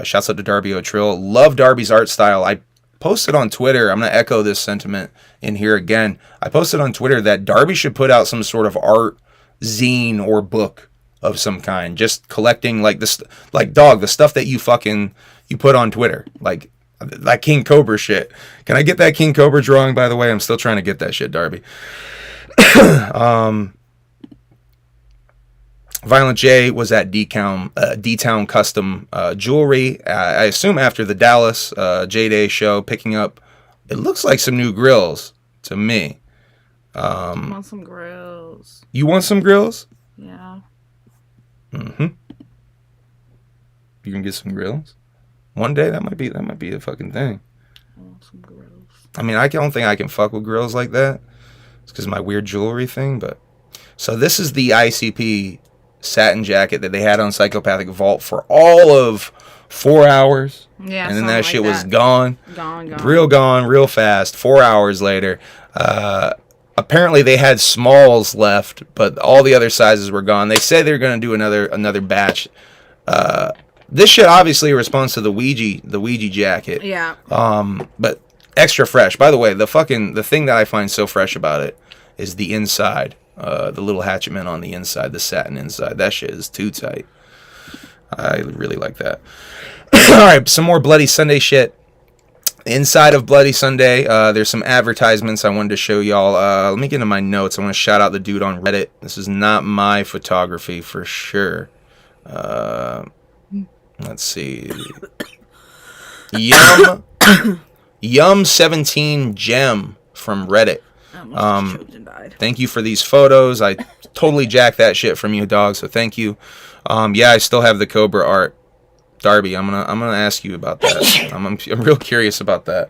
Speaker 1: Shouts out to Darby O'Trill. Love Darby's art style. I posted on Twitter, I'm going to echo this sentiment in here again. I posted on Twitter that Darby should put out some sort of art zine or book of some kind, just collecting like this, like dog, the stuff that you put on Twitter, like that King Cobra shit. Can I get that King Cobra drawing, by the way? I'm still trying to get that shit, Darby. Violent J was at D-Town Custom Jewelry. I assume after the Dallas J-Day show, picking up, it looks like some new grills to me.
Speaker 2: I want some grills.
Speaker 1: You want some grills?
Speaker 2: Yeah.
Speaker 1: Mm-hmm. You can get some grills? One day, that might be a fucking thing.
Speaker 2: I want some grills.
Speaker 1: I mean, I don't think I can fuck with grills like that. It's because of my weird jewelry thing, but... So this is the ICP satin jacket that they had on Psychopathic Vault for all of 4 hours.
Speaker 2: Yeah,
Speaker 1: and then that shit was
Speaker 2: gone.
Speaker 1: Gone real fast. 4 hours later. Apparently they had smalls left, but all the other sizes were gone. They say they're going to do another batch. This shit obviously responds to the Ouija jacket.
Speaker 2: Yeah.
Speaker 1: But extra fresh. By the way, the thing that I find so fresh about it is the inside. The little hatchetman on the inside, the satin inside. That shit is too tight. I really like that. Alright, some more Bloody Sunday shit. Inside of Bloody Sunday, there's some advertisements I wanted to show y'all. Let me get into my notes. I want to shout out the dude on Reddit. This is not my photography for sure. Let's see. Yum17 Gem from Reddit. Thank you for these photos. I totally jacked that shit from you, dog. So thank you. Yeah, I still have the Cobra art. Darby, I'm gonna ask you about that. I'm real curious about that.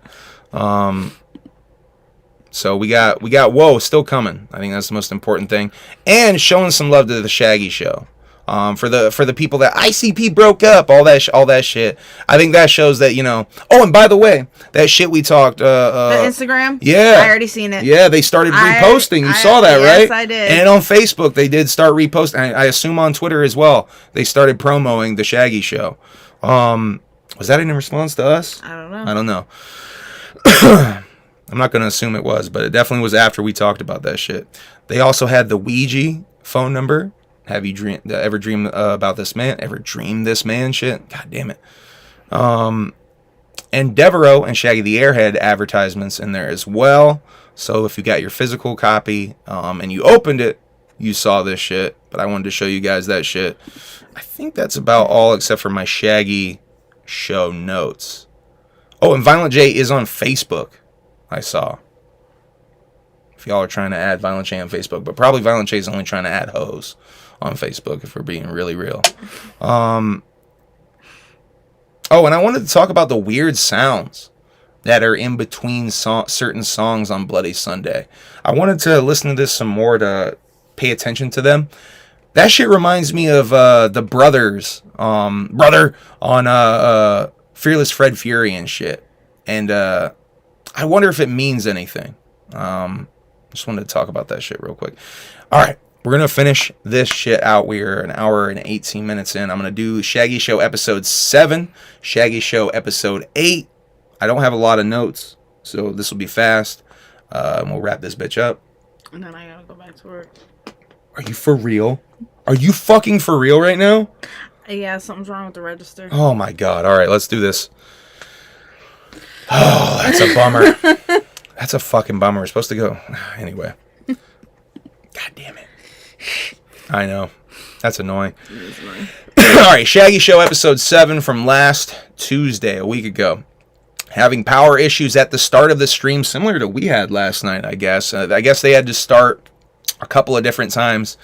Speaker 1: So we got Whoa still coming. I think that's the most important thing, and showing some love to the Shaggy Show. For the people that ICP broke up, all that shit. I think that shows that, you know. Oh, and by the way, that shit we talked. The
Speaker 2: Instagram.
Speaker 1: Yeah,
Speaker 2: I already seen it.
Speaker 1: Yeah, they started reposting. You saw that, right?
Speaker 2: Yes, I did.
Speaker 1: And on Facebook, they did start reposting. I assume on Twitter as well. They started promoting the Shaggy Show. Was that in response to us?
Speaker 2: I don't know.
Speaker 1: I'm not gonna assume it was, but it definitely was after we talked about that shit. They also had the Ouija phone number. Have you ever dreamed about this man? Ever dreamed this man? Shit. God damn it. And Devereaux and Shaggy the Airhead advertisements in there as well. So if you got your physical copy and you opened it, you saw this shit. But I wanted to show you guys that shit. I think that's about all except for my Shaggy Show notes. Oh, and Violent J is on Facebook, I saw. If y'all are trying to add Violent J on Facebook. But probably Violent J is only trying to add hoes on Facebook, if we're being really real. Oh, and I wanted to talk about the weird sounds that are in between certain songs on Bloody Sunday. I wanted to listen to this some more to pay attention to them. That shit reminds me of the Brothers, brother on Fearless Fred Fury and shit. And I wonder if it means anything. Just wanted to talk about that shit real quick. All right. We're going to finish this shit out. We're an hour and 18 minutes in. I'm going to do Shaggy Show episode 7, Shaggy Show episode 8. I don't have a lot of notes, so this will be fast. We'll wrap this bitch up.
Speaker 2: And then I got to go back to work.
Speaker 1: Are you for real? Are you fucking for real right now?
Speaker 2: Yeah, something's wrong with the register.
Speaker 1: Oh my God. All right, let's do this. Oh, that's a bummer. That's a fucking bummer. We're supposed to go. Anyway. God damn it. I know. That's annoying. All right, Shaggy Show episode 7 from last Tuesday, a week ago. Having power issues at the start of the stream, similar to we had last night, I guess. I guess they had to start a couple of different times.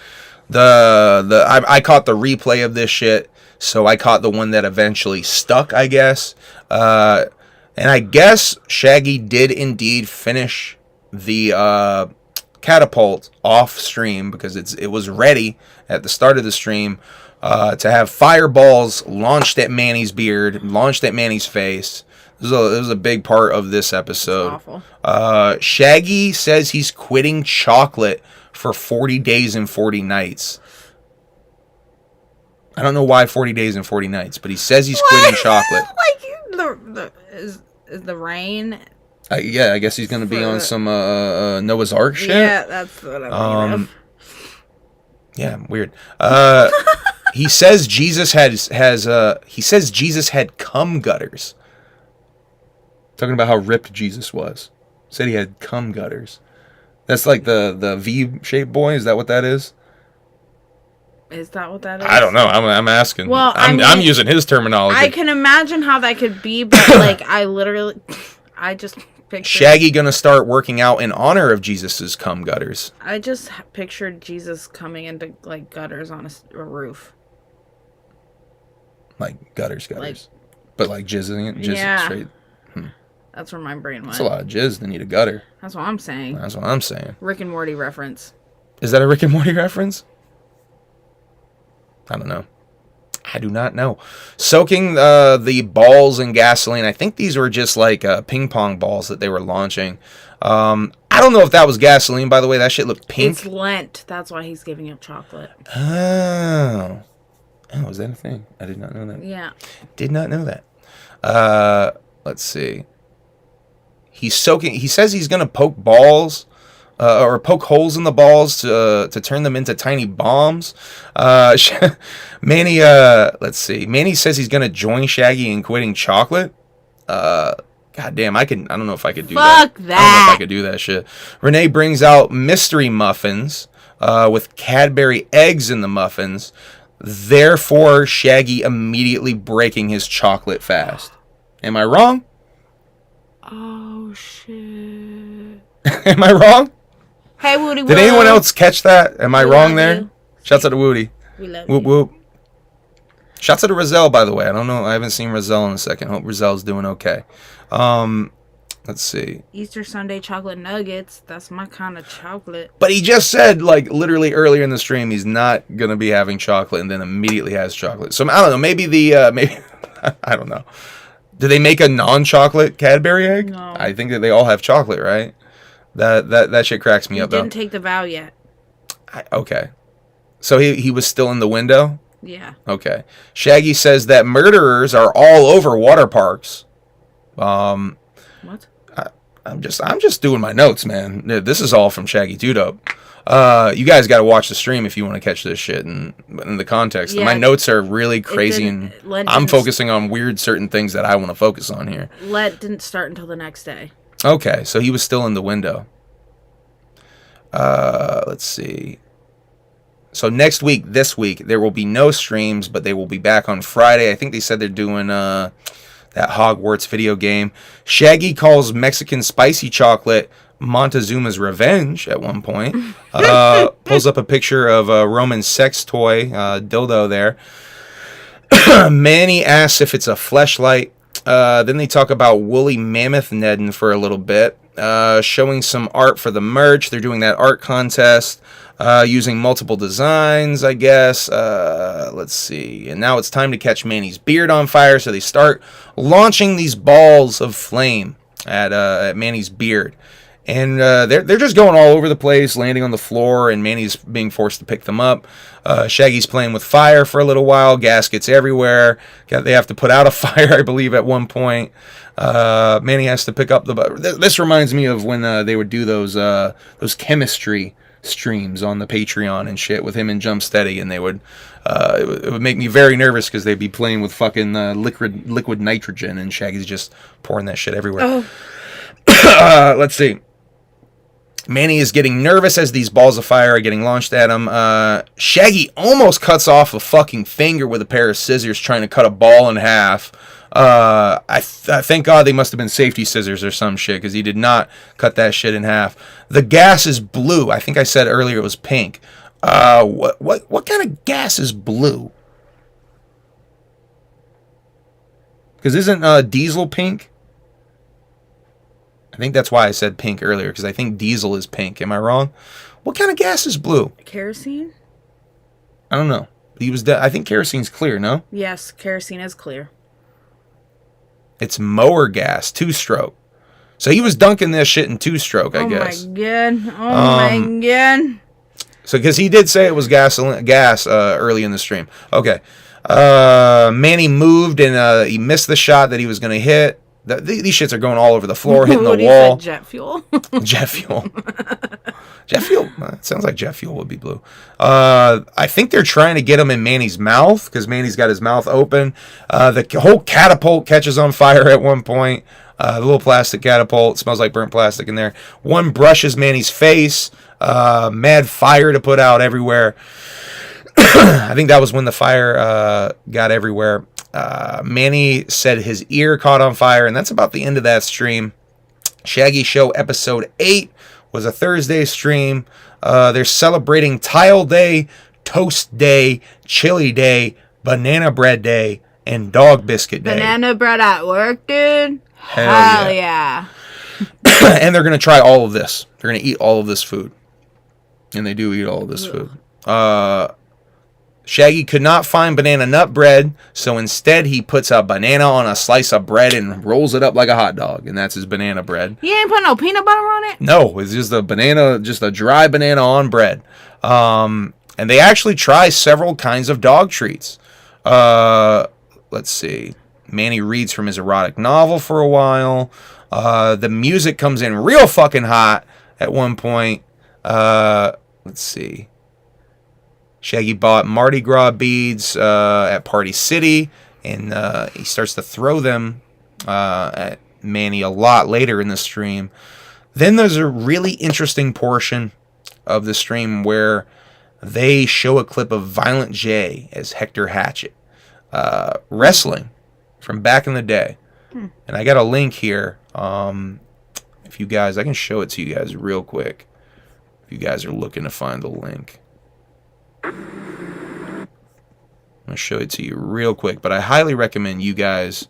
Speaker 1: I caught the replay of this shit, so I caught the one that eventually stuck, I guess. And I guess Shaggy did indeed finish the catapult off stream because it was ready at the start of the stream to have fireballs launched at Manny's beard, launched at Manny's face. This was a big part of this episode.
Speaker 2: Awful.
Speaker 1: Shaggy says he's quitting chocolate for 40 days and 40 nights. I don't know why 40 days and 40 nights, but he says he's quitting chocolate.
Speaker 2: Like is the rain?
Speaker 1: Yeah, I guess he's gonna be on some Noah's Ark shit.
Speaker 2: Yeah, that's what I'm
Speaker 1: Yeah, weird. He says Jesus had cum gutters. Talking about how ripped Jesus was. Said he had cum gutters. That's like the V-shaped boy. Is that what that is?
Speaker 2: Is that what that is?
Speaker 1: I don't know. I'm asking.
Speaker 2: Well,
Speaker 1: I'm using his terminology.
Speaker 2: I can imagine how that could be, but like I just pictured
Speaker 1: Shaggy gonna start working out in honor of Jesus's cum gutters.
Speaker 2: I just pictured Jesus coming into like gutters on a roof.
Speaker 1: Like gutters. But like jizzing it,
Speaker 2: Yeah.
Speaker 1: straight.
Speaker 2: That's where my brain went.
Speaker 1: That's a lot of jizz to need a gutter.
Speaker 2: That's what I'm saying.
Speaker 1: That's what I'm saying.
Speaker 2: Rick and Morty reference.
Speaker 1: Is that a Rick and Morty reference? I don't know. I do not know. Soaking the balls in gasoline. I think these were just like ping pong balls that they were launching. I don't know if that was gasoline, by the way. That shit looked pink.
Speaker 2: It's Lent. That's why he's giving up chocolate.
Speaker 1: Oh, is that a thing? I did not know that.
Speaker 2: Yeah.
Speaker 1: Did not know that. Let's see. He says he's gonna poke balls, or poke holes in the balls to turn them into tiny bombs. Manny, let's see. Manny says he's gonna join Shaggy in quitting chocolate. God damn, I don't know if I could do that.
Speaker 2: Fuck that.
Speaker 1: I don't know if I could do that shit. Renee brings out mystery muffins, with Cadbury eggs in the muffins. Therefore, Shaggy immediately breaking his chocolate fast. Am I wrong?
Speaker 2: Oh shit.
Speaker 1: Am I wrong?
Speaker 2: Hey Woody.
Speaker 1: Did anyone else catch that? Am I
Speaker 2: We
Speaker 1: wrong
Speaker 2: love
Speaker 1: there?
Speaker 2: you.
Speaker 1: Shouts out to Woody.
Speaker 2: We love
Speaker 1: Whoop
Speaker 2: you.
Speaker 1: whoop. Shouts out to Rizal, by the way. I don't know. I haven't seen Rizal in a second. Hope Rizal's doing okay. Let's see.
Speaker 2: Easter Sunday chocolate nuggets. That's my kind of chocolate.
Speaker 1: But he just said, like, literally earlier in the stream, he's not gonna be having chocolate, and then immediately has chocolate. So I don't know. Maybe maybe I don't know. Do they make a non-chocolate Cadbury egg?
Speaker 2: No.
Speaker 1: I think that they all have chocolate, right? That shit cracks me
Speaker 2: He
Speaker 1: up. Though.
Speaker 2: didn't take the vow yet.
Speaker 1: Okay. So he was still in the window?
Speaker 2: Yeah.
Speaker 1: Okay. Shaggy says that murderers are all over water parks.
Speaker 2: What?
Speaker 1: I'm just doing my notes, man. This is all from Shaggy 2 Dope. You guys got to watch the stream if you want to catch this shit in the context.
Speaker 2: Yeah.
Speaker 1: My notes are really crazy, and
Speaker 2: Lent
Speaker 1: I'm
Speaker 2: didn't-
Speaker 1: focusing on weird certain things that I want to focus on here.
Speaker 2: Let didn't start until the next day.
Speaker 1: Okay, so he was still in the window. Let's see. So this week, there will be no streams, but they will be back on Friday. I think they said they're doing that Hogwarts video game. Shaggy calls Mexican spicy chocolate Montezuma's Revenge at one point. Pulls up a picture of a Roman sex toy, dildo there. Manny asks if it's a fleshlight. Then they talk about woolly mammoth Nedden for a little bit, showing some art for the merch. They're doing that art contest, using multiple designs, I guess. Let's see. And now it's time to catch Manny's beard on fire, so they start launching these balls of flame at Manny's beard. And they're just going all over the place, landing on the floor, and Manny's being forced to pick them up. Shaggy's playing with fire for a little while. Gaskets everywhere. They have to put out a fire, I believe, at one point. Manny has to pick up the... This reminds me of when they would do those chemistry streams on the Patreon and shit with him and Jumpsteady, and they would... it would make me very nervous because they'd be playing with fucking liquid nitrogen, and Shaggy's just pouring that shit everywhere.
Speaker 2: Oh.
Speaker 1: Let's see. Manny is getting nervous as these balls of fire are getting launched at him. Shaggy almost cuts off a fucking finger with a pair of scissors trying to cut a ball in half. I thank God they must have been safety scissors or some shit, because he did not cut that shit in half. The gas is blue. I think I said earlier it was pink. What kind of gas is blue? Because isn't diesel pink? I think that's why I said pink earlier, because I think diesel is pink. Am I wrong? What kind of gas is blue?
Speaker 2: Kerosene?
Speaker 1: I don't know. I think kerosene's clear, no?
Speaker 2: Yes, kerosene is clear.
Speaker 1: It's mower gas, 2-stroke. So he was dunking this shit in 2-stroke, I guess.
Speaker 2: Oh my god. Oh my god.
Speaker 1: So, because he did say it was gas early in the stream. Okay. Manny moved and he missed the shot that he was going to hit. These shits are going all over the floor, hitting the wall.
Speaker 2: Jet fuel.
Speaker 1: Jet fuel. Jet fuel. It sounds like jet fuel would be blue. I think they're trying to get him in Manny's mouth because Manny's got his mouth open. The whole catapult catches on fire at one point. The little plastic catapult. Smells like burnt plastic in there. One brushes Manny's face. Mad fire to put out everywhere. I think that was when the fire got everywhere. Manny said his ear caught on fire, and that's about the end of that stream. Shaggy Show episode 8 was a Thursday stream. They're celebrating Tile Day, Toast Day, Chili Day, Banana Bread Day, and Dog Biscuit Day.
Speaker 2: Banana bread at work, dude? Hell yeah.
Speaker 1: And they're going to try all of this. They're going to eat all of this food. And they do eat all of this food. Shaggy could not find banana nut bread, so instead he puts a banana on a slice of bread and rolls it up like a hot dog, and that's his banana bread.
Speaker 2: You ain't put no peanut butter on it?
Speaker 1: No, it's just a banana, just a dry banana on bread. And they actually try several kinds of dog treats. Let's see. Manny reads from his erotic novel for a while. The music comes in real fucking hot at one point. Let's see. Shaggy bought Mardi Gras beads at Party City, and he starts to throw them at Manny a lot later in the stream. Then there's a really interesting portion of the stream where they show a clip of Violent J as Hector Hatchett wrestling from back in the day. And I got a link here. If you guys, I can show it to you guys real quick. If you guys are looking to find the link. I'm going to show it to you real quick, but I highly recommend you guys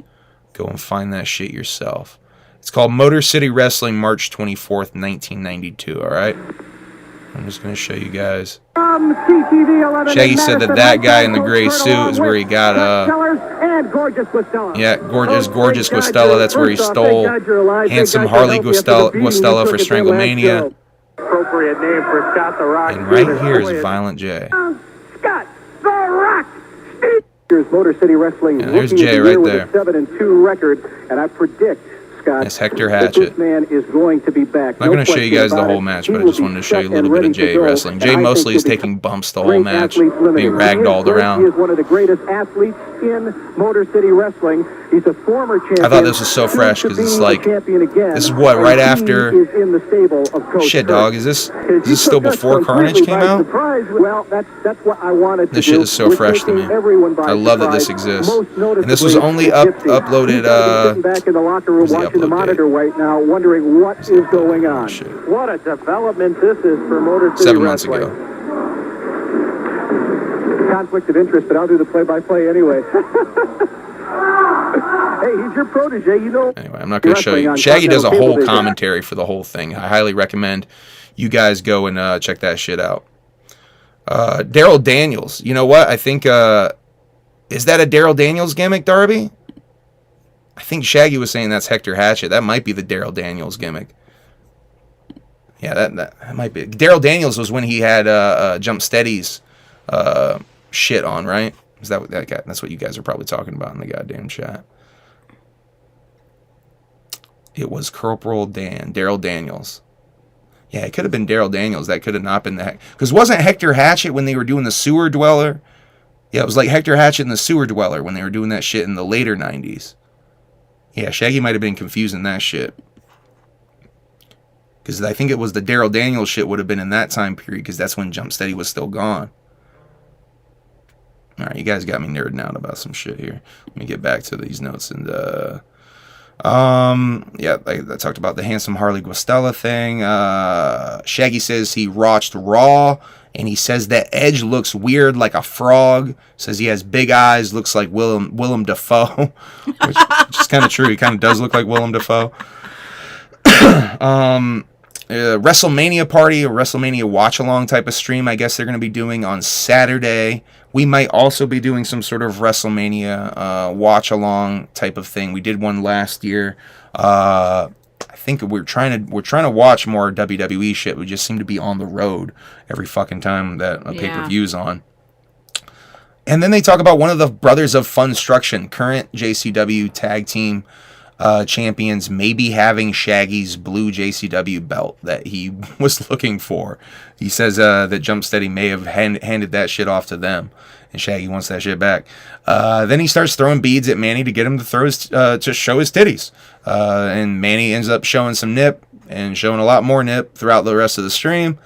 Speaker 1: go and find that shit yourself. It's called Motor City Wrestling, March 24th, 1992, alright? I'm just going to show you guys. Shaggy said that guy in the gray suit is where he got, gorgeous Guastella, that's where he stole Handsome Harley Guastella for Stranglemania.
Speaker 3: Appropriate name for Scott the Rock.
Speaker 1: And right here is Violent J.
Speaker 3: Scott the Rock. Here's Motor City Wrestling.
Speaker 1: Yeah, there's Jay right there.
Speaker 3: With a 7-2 record, and I predict, Scott,
Speaker 1: that's Hector Hatchett.
Speaker 3: this man is going to be back.
Speaker 1: I'm not going to show you guys the whole match, but I just wanted to show you a little bit of Jay wrestling. Jay mostly is taking bumps the whole match, being ragdolled around.
Speaker 3: He is one of the greatest athletes in Motor City Wrestling. He's a former champion.
Speaker 1: I thought this was so fresh because it's like, this is what, right after, shit dog, is this still before Carnage came out?
Speaker 3: Well, that's what I wanted to
Speaker 1: this shit is so fresh to me. I love that this exists. And this was only uploaded,
Speaker 3: back in the locker room watching the monitor right now, wondering what is going on. What a development this is for Motor City
Speaker 1: 7 months
Speaker 3: Wrestling.
Speaker 1: ago.
Speaker 3: Conflict of interest, but I'll do the play-by-play anyway. Hey, he's your protege, you know.
Speaker 1: Anyway, I'm not going to show you. Shaggy does a whole commentary for the whole thing. I highly recommend you guys go and check that shit out. Daryl Daniels. You know what? I think, is that a Daryl Daniels gimmick, Darby? I think Shaggy was saying that's Hector Hatchett. That might be the Daryl Daniels gimmick. Yeah, that might be. Daryl Daniels was when he had Jump Steady's shit on, right? Is that guy? That's what you guys are probably talking about in the goddamn chat. It was Corporal Daryl Daniels. Yeah, it could have been Daryl Daniels. That could have not been that. Because wasn't Hector Hatchett when they were doing the Sewer Dweller? Yeah, it was like Hector Hatchett and the Sewer Dweller when they were doing that shit in the later 90s. Yeah, Shaggy might have been confusing that shit. Because I think it was the Daryl Daniels shit would have been in that time period, because that's when Jump Steady was still gone. Alright, you guys got me nerding out about some shit here. Let me get back to these notes. And, yeah, I talked about the Handsome Harley Guastella thing. Shaggy says he watched Raw, and he says that Edge looks weird like a frog. Says he has big eyes, looks like Willem Dafoe. which is kind of true. He kind of does look like Willem Dafoe. WrestleMania party, a WrestleMania watch along type of stream. I guess they're going to be doing on Saturday. We might also be doing some sort of WrestleMania watch along type of thing. We did one last year. I think we're trying to watch more WWE shit. We just seem to be on the road every fucking time that a pay-per-view's on. And then they talk about one of the brothers of Funstruction, current JCW tag team champions, maybe having Shaggy's blue JCW belt that he was looking for. He says that Jump Steady may have handed that shit off to them, and Shaggy wants that shit back. Then he starts throwing beads at Manny to get him to throw to show his titties, and Manny ends up showing some nip and showing a lot more nip throughout the rest of the stream.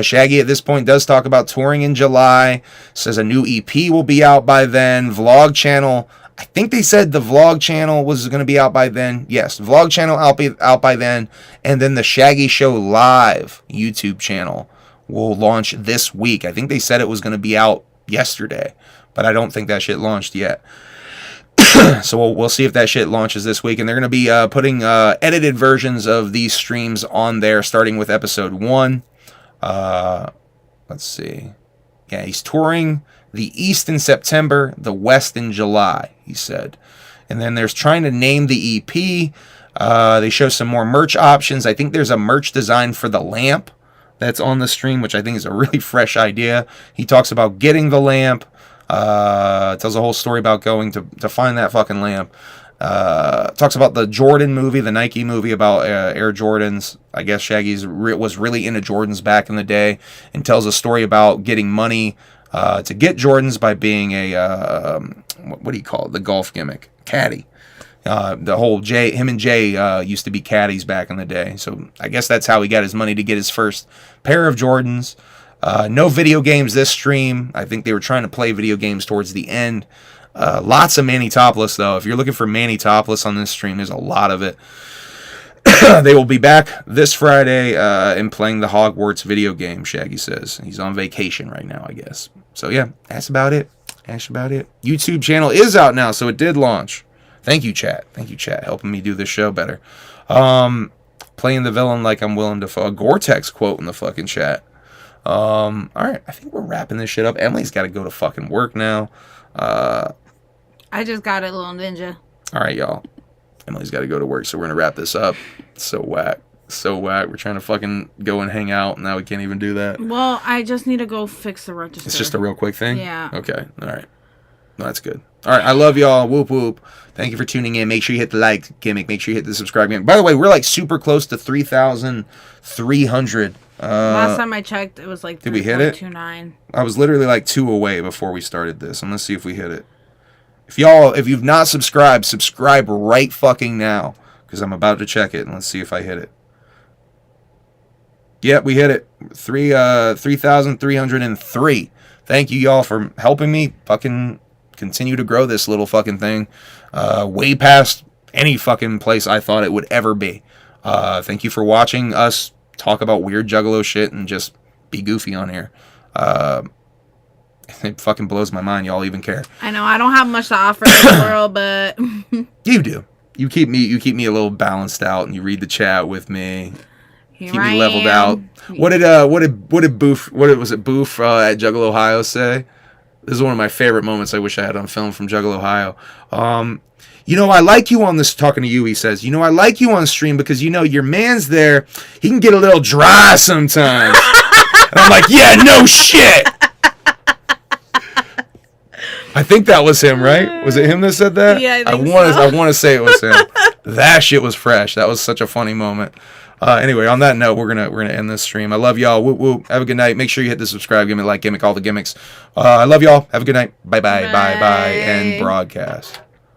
Speaker 1: Shaggy at this point does talk about touring in July, says a new EP will be out by then, vlog channel. I think they said the vlog channel was going to be out by then. Yes, vlog channel out by then. And then the Shaggy Show Live YouTube channel will launch this week. I think they said it was going to be out yesterday, but I don't think that shit launched yet. So we'll see if that shit launches this week. And they're going to be putting edited versions of these streams on there, starting with episode 1. Let's see. Yeah, he's touring the East in September, the West in July, he said. And then there's trying to name the EP. They show some more merch options. I think there's a merch design for the lamp that's on the stream, which I think is a really fresh idea. He talks about getting the lamp. Tells a whole story about going to find that fucking lamp. Talks about the Jordan movie, the Nike movie about Air Jordans. I guess Shaggy was really into Jordans back in the day, and tells a story about getting money to get Jordans by being a what do you call it? The golf gimmick, caddy. The whole him and Jay used to be caddies back in the day. So I guess that's how he got his money to get his first pair of Jordans. No video games this stream. I think they were trying to play video games towards the end. Lots of Manny Topless, though. If you're looking for Manny Topless on this stream, there's a lot of it. They will be back this Friday and playing the Hogwarts video game, Shaggy says. He's on vacation right now, I guess. So, yeah, that's about it. YouTube channel is out now, so it did launch. Thank you, chat. Helping me do this show better. Playing the villain like I'm willing to... A Gore-Tex quote in the fucking chat. All right, I think we're wrapping this shit up. Emily's got to go to fucking work now.
Speaker 2: I just got it, little ninja.
Speaker 1: All right, y'all. Emily's got to go to work, so we're going to wrap this up. So whack. We're trying to fucking go and hang out, and now we can't even do that.
Speaker 2: Well, I just need to go fix the register.
Speaker 1: It's just a real quick thing?
Speaker 2: Yeah.
Speaker 1: Okay, all right. No, that's good. All right, I love y'all. Whoop, whoop. Thank you for tuning in. Make sure you hit the like gimmick. Make sure you hit the subscribe gimmick. By the way, we're like super close to 3,300.
Speaker 2: Last time I checked, it was like 3.29.
Speaker 1: Did we hit it? I was literally like 2 away before we started this. I'm going to see if we hit it. If you've not subscribed, subscribe right fucking now, because I'm about to check it, and let's see if I hit it. Yep, we hit it. 3,303. Thank you, y'all, for helping me fucking continue to grow this little fucking thing way past any fucking place I thought it would ever be. Thank you for watching us talk about weird Juggalo shit and just be goofy on here. It fucking blows my mind y'all even care.
Speaker 2: I know I don't have much to offer this world, but
Speaker 1: you do. You keep me a little balanced out, and you read the chat with me. Keep me leveled out. What did Boof at Juggalo Ohio say? This is one of my favorite moments I wish I had on film from Juggalo Ohio. I like you on this, talking to you, he says, I like you on stream because, your man's there. He can get a little dry sometimes. And I'm like, yeah, no shit. I think that was him, right? Was it him that said that?
Speaker 2: Yeah,
Speaker 1: I want to say it was him. That shit was fresh. That was such a funny moment. Anyway, on that note, we're gonna end this stream. I love y'all. Whoop whoop. Have a good night. Make sure you hit the subscribe gimmick, like gimmick, all the gimmicks. I love y'all. Have a good night. Bye bye. Bye bye. And broadcast.